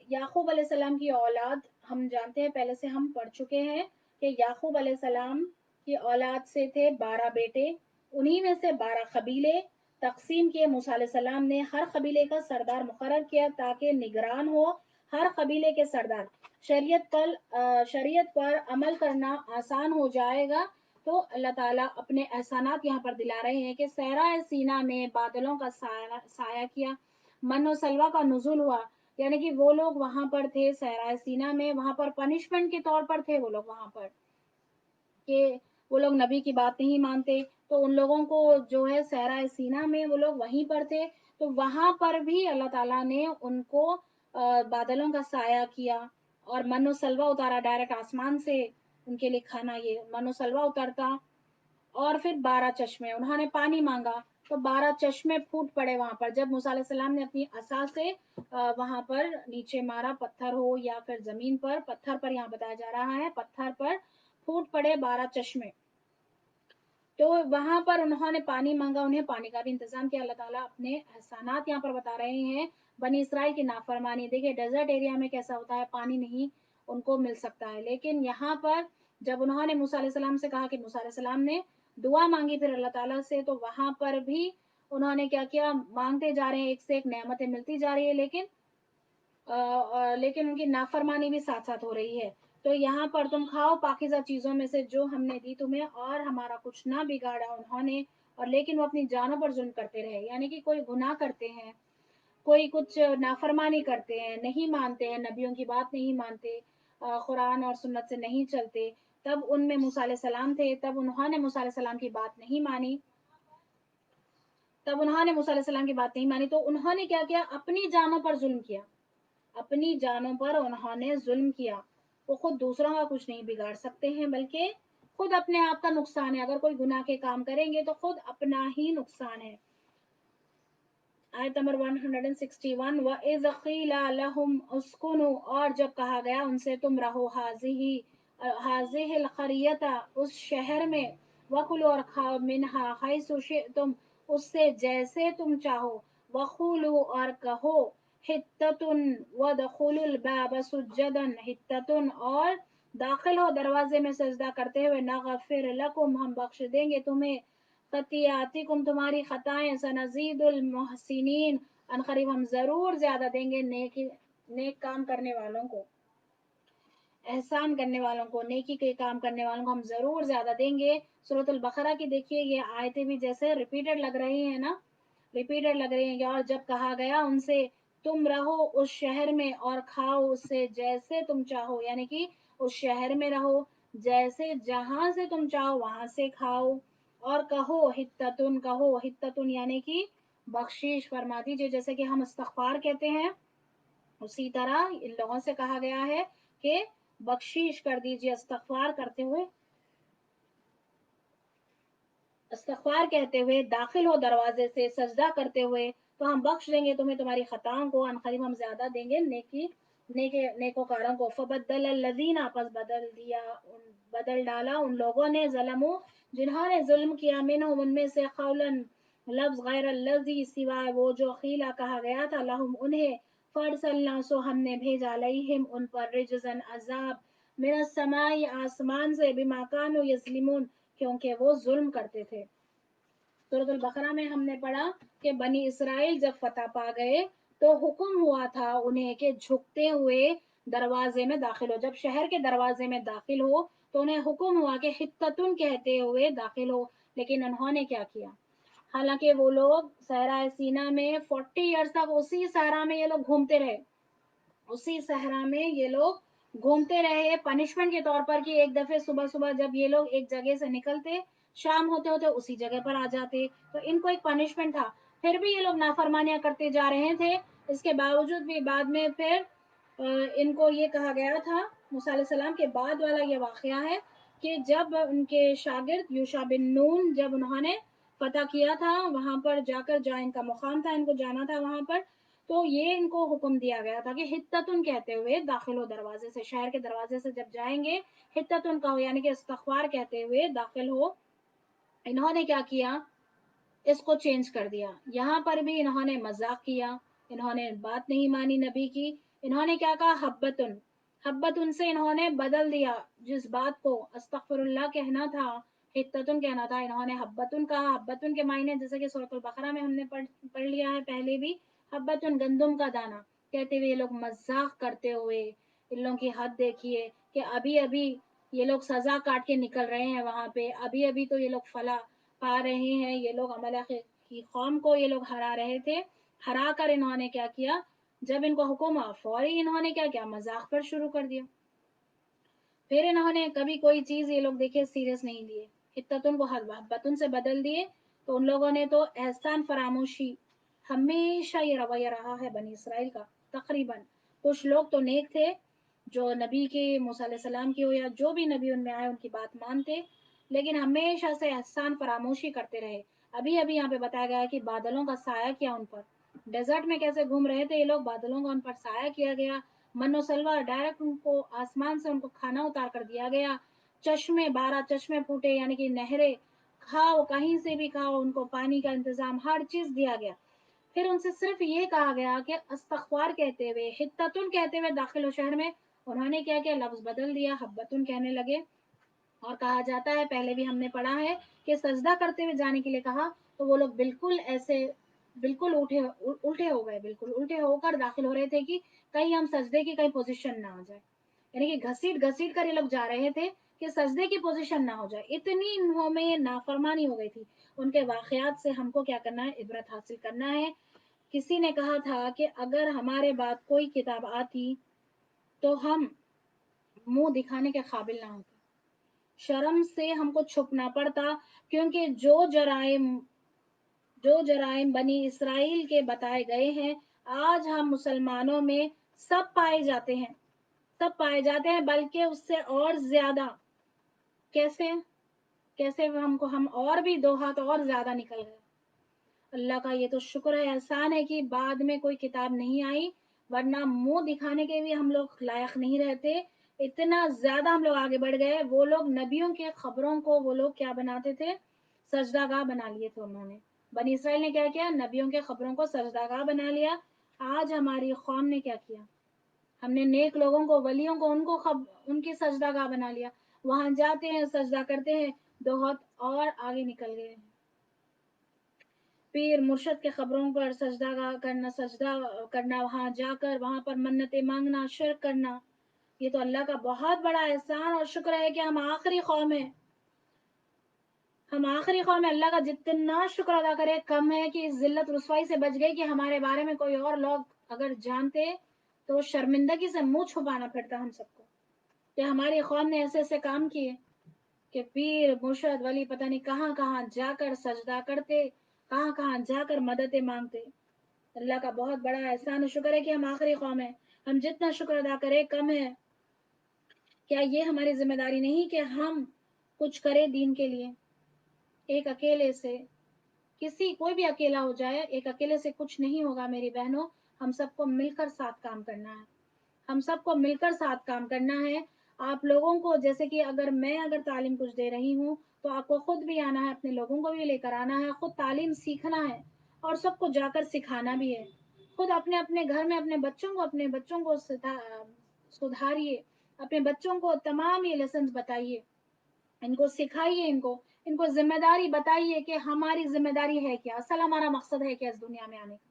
Speaker 2: یعقوب علیہ السلام کی اولاد ہم جانتے ہیں، پہلے سے ہم پڑھ چکے ہیں کہ یعقوب علیہ السلام کی اولاد سے تھے 12 بیٹے، انہی میں سے 12 قبیلے تقسیم کیے. موسیٰ علیہ السلام نے ہر قبیلے کا سردار مقرر کیا تاکہ نگران ہو ہر قبیلے کے سردار. شریعت پر عمل کرنا آسان ہو جائے گا. تو اللہ تعالیٰ اپنے احسانات یہاں پر دلا رہے ہیں کہ صحرا سینا میں بادلوں کا سایہ کیا، من و سلوہ کا نزول ہوا. یعنی کہ وہ لوگ وہاں پر تھے صحرا سینا میں، وہاں پر پنشمنٹ کے طور پر تھے وہ لوگ وہاں پر، کہ وہ لوگ نبی کی بات نہیں مانتے، تو ان لوگوں کو جو ہے صحرا سینا میں وہ لوگ وہیں پر تھے، تو وہاں پر بھی اللہ تعالیٰ نے ان کو بادلوں کا سایہ کیا اور من و سلوہ اتارا ڈائریکٹ آسمان سے ان کے لیے کھانا، یہ من و سلوہ اترتا. اور پھر 12 چشمے، انہوں نے پانی مانگا تو 12 چشمے پھوٹ پڑے وہاں پر. جب موسیٰ علیہ السلام نے اپنی عصا سے وہاں پر نیچے مارا، پتھر ہو یا پھر زمین پر، پتھر پر یہاں بتایا جا رہا ہے، پتھر پر پھوٹ پڑے 12 چشمے. تو وہاں پر انہوں نے پانی مانگا، انہیں پانی کا بھی انتظام کیا. اللہ تعالیٰ اپنے احسانات یہاں پر بتا رہے ہیں. بنی اسرائیل کی نافرمانی دیکھیں، ڈیزرٹ ایریا میں کیسا ہوتا ہے، پانی نہیں ان کو مل سکتا ہے، لیکن یہاں پر جب انہوں نے موسیٰ علیہ السلام سے کہا کہ موسیٰ علیہ السلام نے دعا مانگی پھر اللہ تعالیٰ سے، تو وہاں پر بھی انہوں نے کیا کیا، مانگتے جا رہے ہیں، ایک سے ایک نعمتیں ملتی جا رہی ہے، لیکن لیکن ان کی نافرمانی بھی ساتھ ساتھ ہو رہی ہے. تو یہاں پر تم کھاؤ پاکیزہ چیزوں میں سے جو ہم نے دی تمہیں، اور ہمارا کچھ نہ بگاڑا انہوں نے، اور لیکن وہ اپنی جانوں پر ظلم کرتے رہے. یعنی کہ کوئی گناہ کرتے ہیں، کوئی کچھ نافرمانی کرتے ہیں، نہیں مانتے ہیں، نبیوں کی بات نہیں مانتے، قرآن اور سنت سے نہیں چلتے. تب ان میں موسیٰ علیہ السلام تھے، تب انہوں نے موسیٰ علیہ السلام کی بات نہیں مانی، تو انہوں نے کیا کیا؟ اپنی جانوں پر ظلم کیا، اپنی جانوں پر انہوں نے ظلم کیا. وہ خود دوسروں کا کچھ نہیں بگاڑ سکتے ہیں، بلکہ خود اپنے آپ کا نقصان ہے. اگر کوئی گناہ کے کام کریں گے تو خود اپنا ہی نقصان ہے. آیت نمبر 161. وَإِذْ قِيلَ لَهُمْ اسْكُنُوا، اور جب کہا گیا ان سے تم رہو هَٰذِهِ الْقَرْيَةَ، اس شہر میں، وَكُلُوا، اور کھاؤ، مِنْهَا حَيْثُ شِئْتُمْ، اس سے جیسے تم چاہو، وَقُولُوا، اور کہو، حِطَّةٌ وَادْخُلُوا الْبَابَ سُجَّدًا، حِطَّةٌ، اور داخل ہو دروازے میں سجدہ کرتے ہوئے، نَغْفِرْ لَكُمْ، ہم بخش دیں گے تمہیں، خطیاتکم، تمہاری خطائیں، سنزید المحسنین، ان قریب ہم ضرور زیادہ دیں گے نیک کام کرنے والوں کو، احسان کرنے والوں کو، نیکی کے کام کرنے والوں کو ہم ضرور زیادہ دیں گے. سورۃ البقرہ کی دیکھیے یہ آیتیں بھی جیسے ریپیٹڈ لگ رہی ہیں نا، ریپیٹڈ لگ رہی ہیں. اور جب کہا گیا ان سے تم رہو اس شہر میں اور کھاؤ اس سے جیسے تم چاہو، یعنی کہ اس شہر میں رہو، جیسے جہاں سے تم چاہو وہاں سے کھاؤ، اور کہو حتتن، کہو حتتن یعنی کہ بخشش فرما دیجیے. جیسے کہ ہم استغفار کہتے ہیں، اسی طرح ان لوگوں سے کہا گیا ہے کہ بخشش کر دیجیے. استغفار کرتے ہوئے، استغفار کہتے ہوئے داخل ہو دروازے سے سجدہ کرتے ہوئے، تو ہم بخش دیں گے تمہیں تمہاری خطاؤں کو، ان قریب ہم زیادہ دیں گے نیکوکاروں کو. فبدل الذین، پس بدل ڈالا ان لوگوں نے، ظلموا، جنہوں نے ظلم کیا، منہم، ان میں سے، قولا، لفظ، غیر الذی، سوائے وہ جو، قیلا، کہا گیا تھا، لہم، انہیں، فارسلنا، سو ہم نے بھیجا، علیہم، ان پر، رجزن، عذاب، من السماء، آسمان سے، بما کانوا یظلمون، کیونکہ وہ ظلم کرتے تھے. سورۃ البقرہ میں ہم نے پڑھا کہ بنی اسرائیل جب فتح پا گئے تو حکم ہوا تھا انہیں کہ جھکتے ہوئے دروازے میں داخل ہو. جب شہر کے دروازے میں داخل ہو تو انہیں حکم ہوا کہ حتتن کہتے ہوئے داخل ہو، لیکن انہوں نے کیا کیا؟ حالانکہ وہ لوگ صحرا سینا میں 40 ایئرس تک اسی صحرا میں یہ لوگ گھومتے رہے، اسی صحرا میں یہ لوگ گھومتے رہے پنشمنٹ کے طور پر، کہ ایک دفعہ صبح صبح جب یہ لوگ ایک جگہ سے نکلتے، شام ہوتے ہوتے اسی جگہ پر آ جاتے، تو ان کو ایک پنشمنٹ تھا. پھر بھی یہ لوگ نافرمانیاں کرتے جا رہے تھے. اس کے باوجود بھی بعد میں پھر ان کو یہ کہا گیا تھا، موسیٰ علیہ السلام کے بعد والا یہ واقعہ ہے کہ جب ان کے شاگرد یوشع بن نون، جب انہوں نے فتح کیا تھا وہاں پر جا کر، جہاں ان کا مقام تھا، ان کو جانا تھا وہاں پر، تو یہ ان کو حکم دیا گیا تھا کہ حتتن کہتے ہوئے داخل ہو دروازے سے، شہر کے دروازے سے جب جائیں گے حتتن کہو، یعنی کہ استغفار کہتے ہوئے داخل ہو. انہوں نے کیا کیا؟ اس کو چینج کر دیا. یہاں پر بھی انہوں نے مذاق کیا، انہوں نے بات نہیں مانی نبی کی. انہوں نے کیا کہا؟ حبتن، حبتن سے انہوں نے بدل دیا. جس بات کو استغفر اللہ کہنا تھا، حتتن کہنا تھا، انہوں نے حبتن کہا. حبتن کے معنی جیسے کہ سورۃ البقرہ میں ہم نے پڑھ لیا ہے پہلے بھی، حبتن گندم کا دانہ کہتے ہوئے یہ لوگ مذاق کرتے ہوئے. ان لوگوں کی حد دیکھیے کہ ابھی ابھی یہ لوگ سزا کاٹ کے نکل رہے ہیں وہاں پہ، ابھی ابھی تو یہ لوگ فلاح پا رہے ہیں. یہ لوگ عملہ کی قوم کو یہ لوگ ہرا رہے تھے. ہرا کر انہوں نے کیا کیا؟ جب ان کو حکم ہوا فوری انہوں نے کیا کیا؟ مذاق پر شروع کر دیا. پھر انہوں نے کبھی کوئی چیز یہ لوگ دیکھے سیریس نہیں لیے، حتتن کو حبتن سے بدل دیے. تو ان لوگوں نے تو احسان فراموشی، ہمیشہ یہ رویہ رہا ہے بنی اسرائیل کا. تقریباً کچھ لوگ تو نیک تھے جو نبی کے، موسیٰ علیہ السلام کی ہو یا جو بھی نبی ان میں آئے ان کی بات مانتے، لیکن ہمیشہ سے احسان فراموشی کرتے رہے. ابھی ابھی یہاں پہ بتایا گیا ہے کہ بادلوں کا سایہ کیا ان پر، ڈیزرٹ میں کیسے گھوم رہے تھے یہ لوگ، بادلوں کا ان پر سایہ کیا گیا. من و سلوا، ڈائریکٹ ان کو آسمان سے ان کو کھانا اتار کر دیا گیا. چشمے، 12 چشمے پھوٹے، یعنی کہ نہریں، کھاؤ کہیں سے بھی کھاؤ، ان کو پانی کا انتظام، ہر چیز دیا گیا. پھر ان سے صرف یہ کہا گیا کہ استغفار کہتے ہوئے، حتتن کہتے ہوئے داخل ہو شہر میں. انہوں نے کیا کیا؟ لفظ بدل دیا، حبتن کہنے لگے. اور کہا جاتا ہے، پہلے بھی ہم نے پڑھا ہے، کہ سجدہ کرتے ہوئے جانے کے لیے کہا تو وہ لوگ بالکل ایسے بالکل الٹے ہو گئے، بالکل الٹے ہو کر داخل ہو رہے تھے کہ کہیں ہم سجدے کی کہیں پوزیشن نہ ہو جائے، یعنی کہ گھسیٹ گھسیٹ کر یہ لوگ جا رہے تھے کہ سجدے کی پوزیشن نہ ہو جائے، اتنی انہوں میں نافرمانی ہو گئی تھی۔ ان کے واقعات سے ہم کو کیا کرنا ہے؟ عبرت حاصل کرنا ہے۔ کسی نے کہا تھا کہ اگر ہمارے بعد کوئی کتاب آتی تو ہم منہ دکھانے کے قابل نہ ہوتے، شرم سے ہم کو چھپنا پڑتا، کیونکہ جو جرائم بنی اسرائیل کے بتائے گئے ہیں آج ہم مسلمانوں میں سب پائے جاتے ہیں، بلکہ اس سے اور زیادہ۔ کیسے کیسے ہم اور بھی دو ہاتھ اور زیادہ نکل گئے۔ اللہ کا یہ تو شکر ہے، احسان ہے کہ بعد میں کوئی کتاب نہیں آئی، ورنہ منہ دکھانے کے بھی ہم لوگ لائق نہیں رہتے، اتنا زیادہ ہم لوگ آگے بڑھ گئے۔ وہ لوگ نبیوں کے خبروں کو وہ لوگ کیا بناتے تھے؟ سجدہ گاہ بنا لیے تھے انہوں نے۔ بنی اسرائیل نے کیا کیا؟ نبیوں کے خبروں کو سجدہ گاہ بنا لیا۔ آج ہماری قوم نے کیا کیا؟ ہم نے نیک لوگوں کو، ولیوں کو، ان کی سجدہ گاہ بنا لیا، وہاں جاتے ہیں، سجدہ کرتے ہیں، دو ہاتھ اور آگے نکل گئے۔ پیر مرشد کے خبروں پر سجدہ کرنا، وہاں جا کر وہاں پر منتیں مانگنا، شرک کرنا، یہ تو اللہ کا بہت بڑا احسان اور شکر ہے کہ ہم آخری قوم ہیں۔ اللہ کا جتنا شکر ادا کرے کم ہے کہ اس ذلت رسوائی سے بچ گئی کہ ہمارے بارے میں کوئی اور لوگ اگر جانتے تو شرمندگی سے منہ چھپانا پڑتا ہم سب کو، کہ ہماری قوم نے ایسے ایسے کام کیے کہ پیر مرشد ولی پتہ نہیں کہاں کہاں جا کر سجدہ کرتے، کہاں کہاں جا کر مددیں مانگتے۔ اللہ کا بہت بڑا احسان و شکر ہے کہ ہم آخری قوم ہیں۔ ہم جتنا شکر ادا کریں کم ہے۔ کیا یہ ہماری ذمہ داری نہیں کہ ہم کچھ کریں دین کے لیے؟ ایک اکیلے سے کوئی بھی اکیلا ہو جائے، ایک اکیلے سے کچھ نہیں ہوگا میری بہنوں، ہم سب کو مل کر ساتھ کام کرنا ہے، ہم سب کو مل کر ساتھ کام کرنا ہے۔ آپ لوگوں کو جیسے کہ اگر تعلیم کچھ دے رہی ہوں تو آپ کو خود بھی آنا ہے، اپنے لوگوں کو بھی لے کر آنا ہے، خود تعلیم سیکھنا ہے اور سب کو جا کر سکھانا بھی ہے۔ خود اپنے گھر میں اپنے بچوں کو سدھاریے، اپنے بچوں کو تمام یہ لیسنز بتائیے، ان کو سکھائیے، ان کو ذمہ داری بتائیے کہ ہماری ذمہ داری ہے کیا، اصل ہمارا مقصد ہے کیا اس دنیا میں آنے کا۔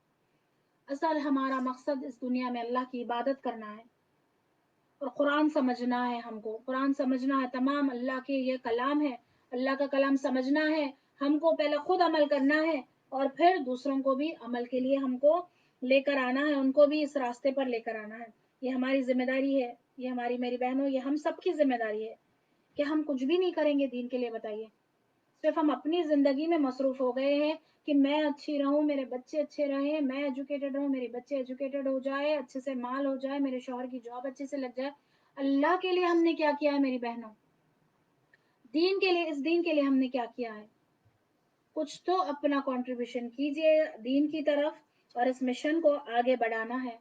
Speaker 2: اصل ہمارا مقصد اس دنیا میں اللہ کی عبادت کرنا ہے اور قرآن سمجھنا ہے، ہم کو قرآن سمجھنا ہے، تمام اللہ کے یہ کلام ہے، اللہ کا کلام سمجھنا ہے، ہم کو پہلے خود عمل کرنا ہے اور پھر دوسروں کو بھی عمل کے لیے ہم کو لے کر آنا ہے، ان کو بھی اس راستے پر لے کر آنا ہے۔ یہ ہماری ذمہ داری ہے، یہ میری بہنوں، یہ ہم سب کی ذمہ داری ہے کہ ہم کچھ بھی نہیں کریں گے دین کے لیے، بتائیے۔ صرف ہم اپنی زندگی میں مصروف ہو گئے ہیں کہ میں اچھی رہوں، میرے بچے اچھے رہیں، میں ایجوکیٹڈ ہوں، میرے بچے ایجوکیٹڈ ہو جائے، اچھے سے مال ہو جائے، میرے شوہر کی جاب اچھے سے لگ جائے۔ اللہ کے لیے ہم نے کیا کیا ہے میری بہنوں؟ اس دین کے لیے ہم نے کیا کیا ہے؟ کچھ تو اپنا کنٹریبیوشن کیجئے دین کی طرف اور اس مشن کو آگے بڑھانا ہے۔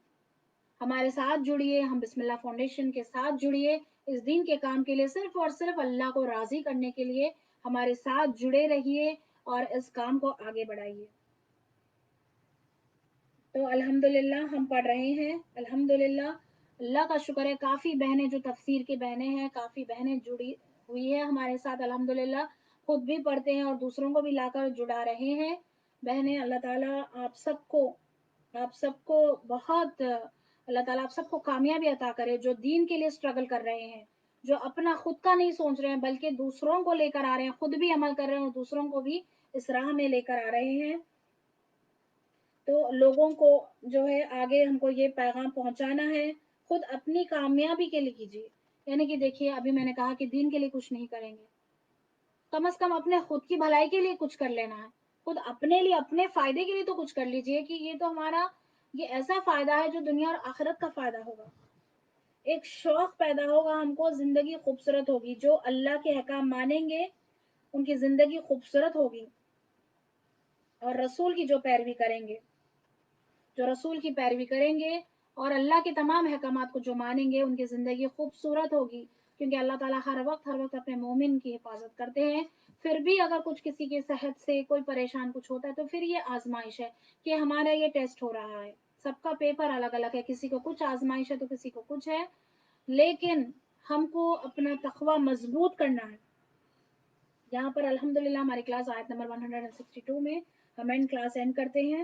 Speaker 2: ہمارے ساتھ جڑیے، ہم بسم اللہ فاؤنڈیشن کے ساتھ جڑیے، اس دین کے کام کے لیے، صرف اور صرف اللہ کو راضی کرنے کے لیے ہمارے ساتھ جڑے رہیے اور اس کام کو آگے بڑھائیے۔ تو الحمدللہ ہم پڑھ رہے ہیں، الحمدللہ اللہ کا شکر ہے، کافی بہنیں جو تفسیر کی بہنیں ہیں، کافی بہنیں جڑی ہوئی ہے ہمارے ساتھ، الحمدللہ خود بھی پڑھتے ہیں اور دوسروں کو بھی لا کر جڑا رہے ہیں۔ بہنیں، اللہ تعالیٰ آپ سب کو بہت، اللہ تعالیٰ آپ سب کو کامیابی عطا کرے، جو دین کے لیے اسٹرگل کر رہے ہیں، جو اپنا خود کا نہیں سوچ رہے ہیں بلکہ دوسروں کو لے کر آ رہے ہیں، خود بھی عمل کر رہے ہیں اور دوسروں کو بھی اس راہ میں لے کر آ رہے ہیں۔ تو لوگوں کو جو ہے آگے ہم کو یہ پیغام پہنچانا ہے، خود اپنی کامیابی کے لیے کیجیے، یعنی کہ دیکھیے ابھی میں نے کہا کہ دین کے لیے کچھ نہیں کریں گے، کم از کم اپنے خود کی بھلائی کے لیے کچھ کر لینا ہے، خود اپنے لیے اپنے فائدے کے لیے تو کچھ کر لیجئے کہ یہ تو ہمارا یہ ایسا فائدہ ہے جو دنیا اور آخرت کا فائدہ ہوگا۔ ایک شوق پیدا ہوگا ہم کو، زندگی خوبصورت ہوگی، جو اللہ کے احکام مانیں گے ان کی زندگی خوبصورت ہوگی، اور رسول کی جو رسول کی پیروی کریں گے اور اللہ کے تمام احکامات کو جو مانیں گے ان کی زندگی خوبصورت ہوگی، کیونکہ اللہ تعالیٰ ہر وقت اپنے مومن کی حفاظت کرتے ہیں۔ پھر بھی اگر کسی کی صحت سے کوئی پریشان کچھ ہوتا ہے تو پھر یہ آزمائش ہے کہ ہمارا یہ ٹیسٹ ہو رہا ہے، سب کا پیپر الگ الگ ہے، کسی کو کچھ آزمائش ہے تو کسی کو کچھ ہے، لیکن ہم کو اپنا تقوی مضبوط کرنا ہے۔ یہاں پر الحمدللہ ہماری کلاس آیت نمبر 162 میں ہم اینڈ کلاس اینڈ کرتے ہیں۔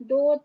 Speaker 2: 2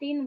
Speaker 2: 3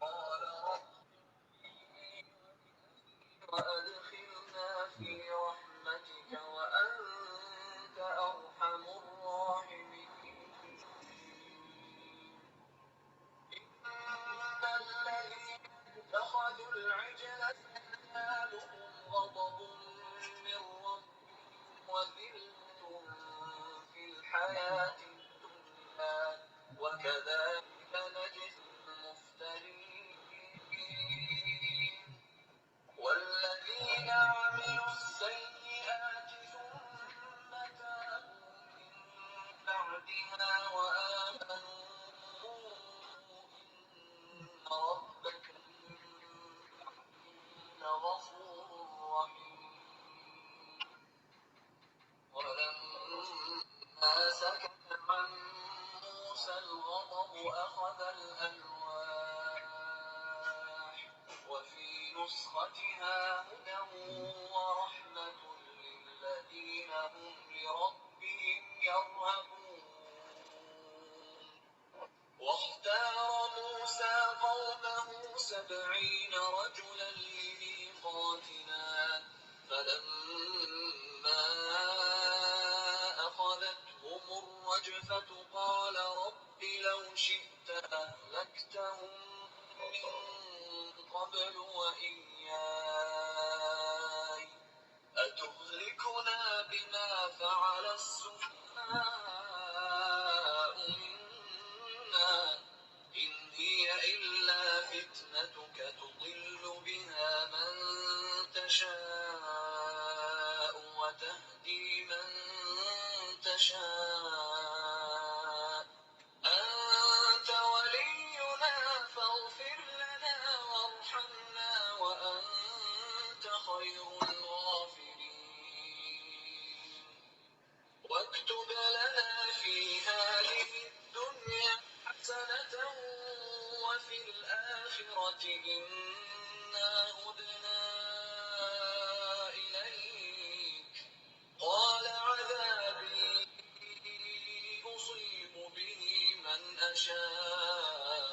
Speaker 1: قال وأدخلنا في رحمتك وأنت أرحم الراحمين. إن الذين اتخذوا العجل سينالهم غضب من ربهم وذلة في الحياة الدنيا وكذلك نجزي المفترين. والذين عملوا السيئات ثم تابوا من بعدها وآمنوا إن ربك من بعدهن غفور رحيم. ولما سكت عن موسى الغضب أخذ الألواح وفي نسختها هدى ورحمة للذين هم لربهم يرهبون. واختار موسى قومه 70 رجلا لميقاتنا فلما أخذتهم الرجفة قال رب لو شئت أهلكتهم من قبل وإياي إياي أتهلكنا بما فعل السفهاء منا إن هي إلا فتنتك تضل بها من تشاء وتهدي من تشاء أنت ولينا فاغفر لنا وارحمنا وأنت خير الغافرين واكتب لنا في هذه الدنيا حسنة وفي الآخرة إنا هدنا إليك قال عذابي أصيب به من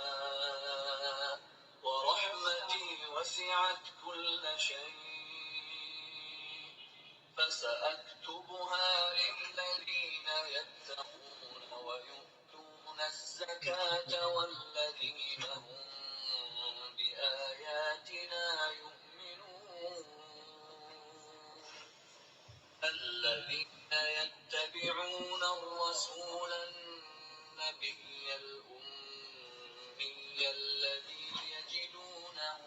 Speaker 1: أشاء ورحمتي وسعت كل شيء فسأكتبها للذين يتقون ويؤتون الزكاة والذين هم بآياتنا يؤمنون الذين يتبعون الرسول النبي الأمي الذي يجدونه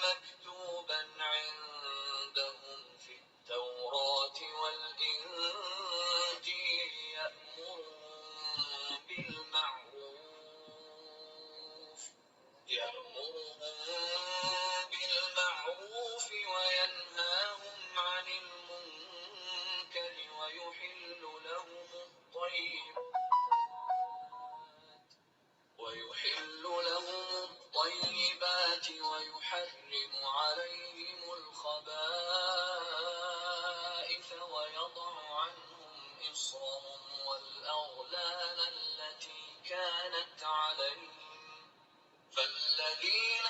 Speaker 1: مكتوبا عندهم في التوراة والإنجيل يأمرهم بالمعروف وينهاهم عن المنكر ويحل لهم الطيبات ويحرم عليهم الخبائث ويضع عنهم إصرهم والأغلال التي كانت عليهم فالذين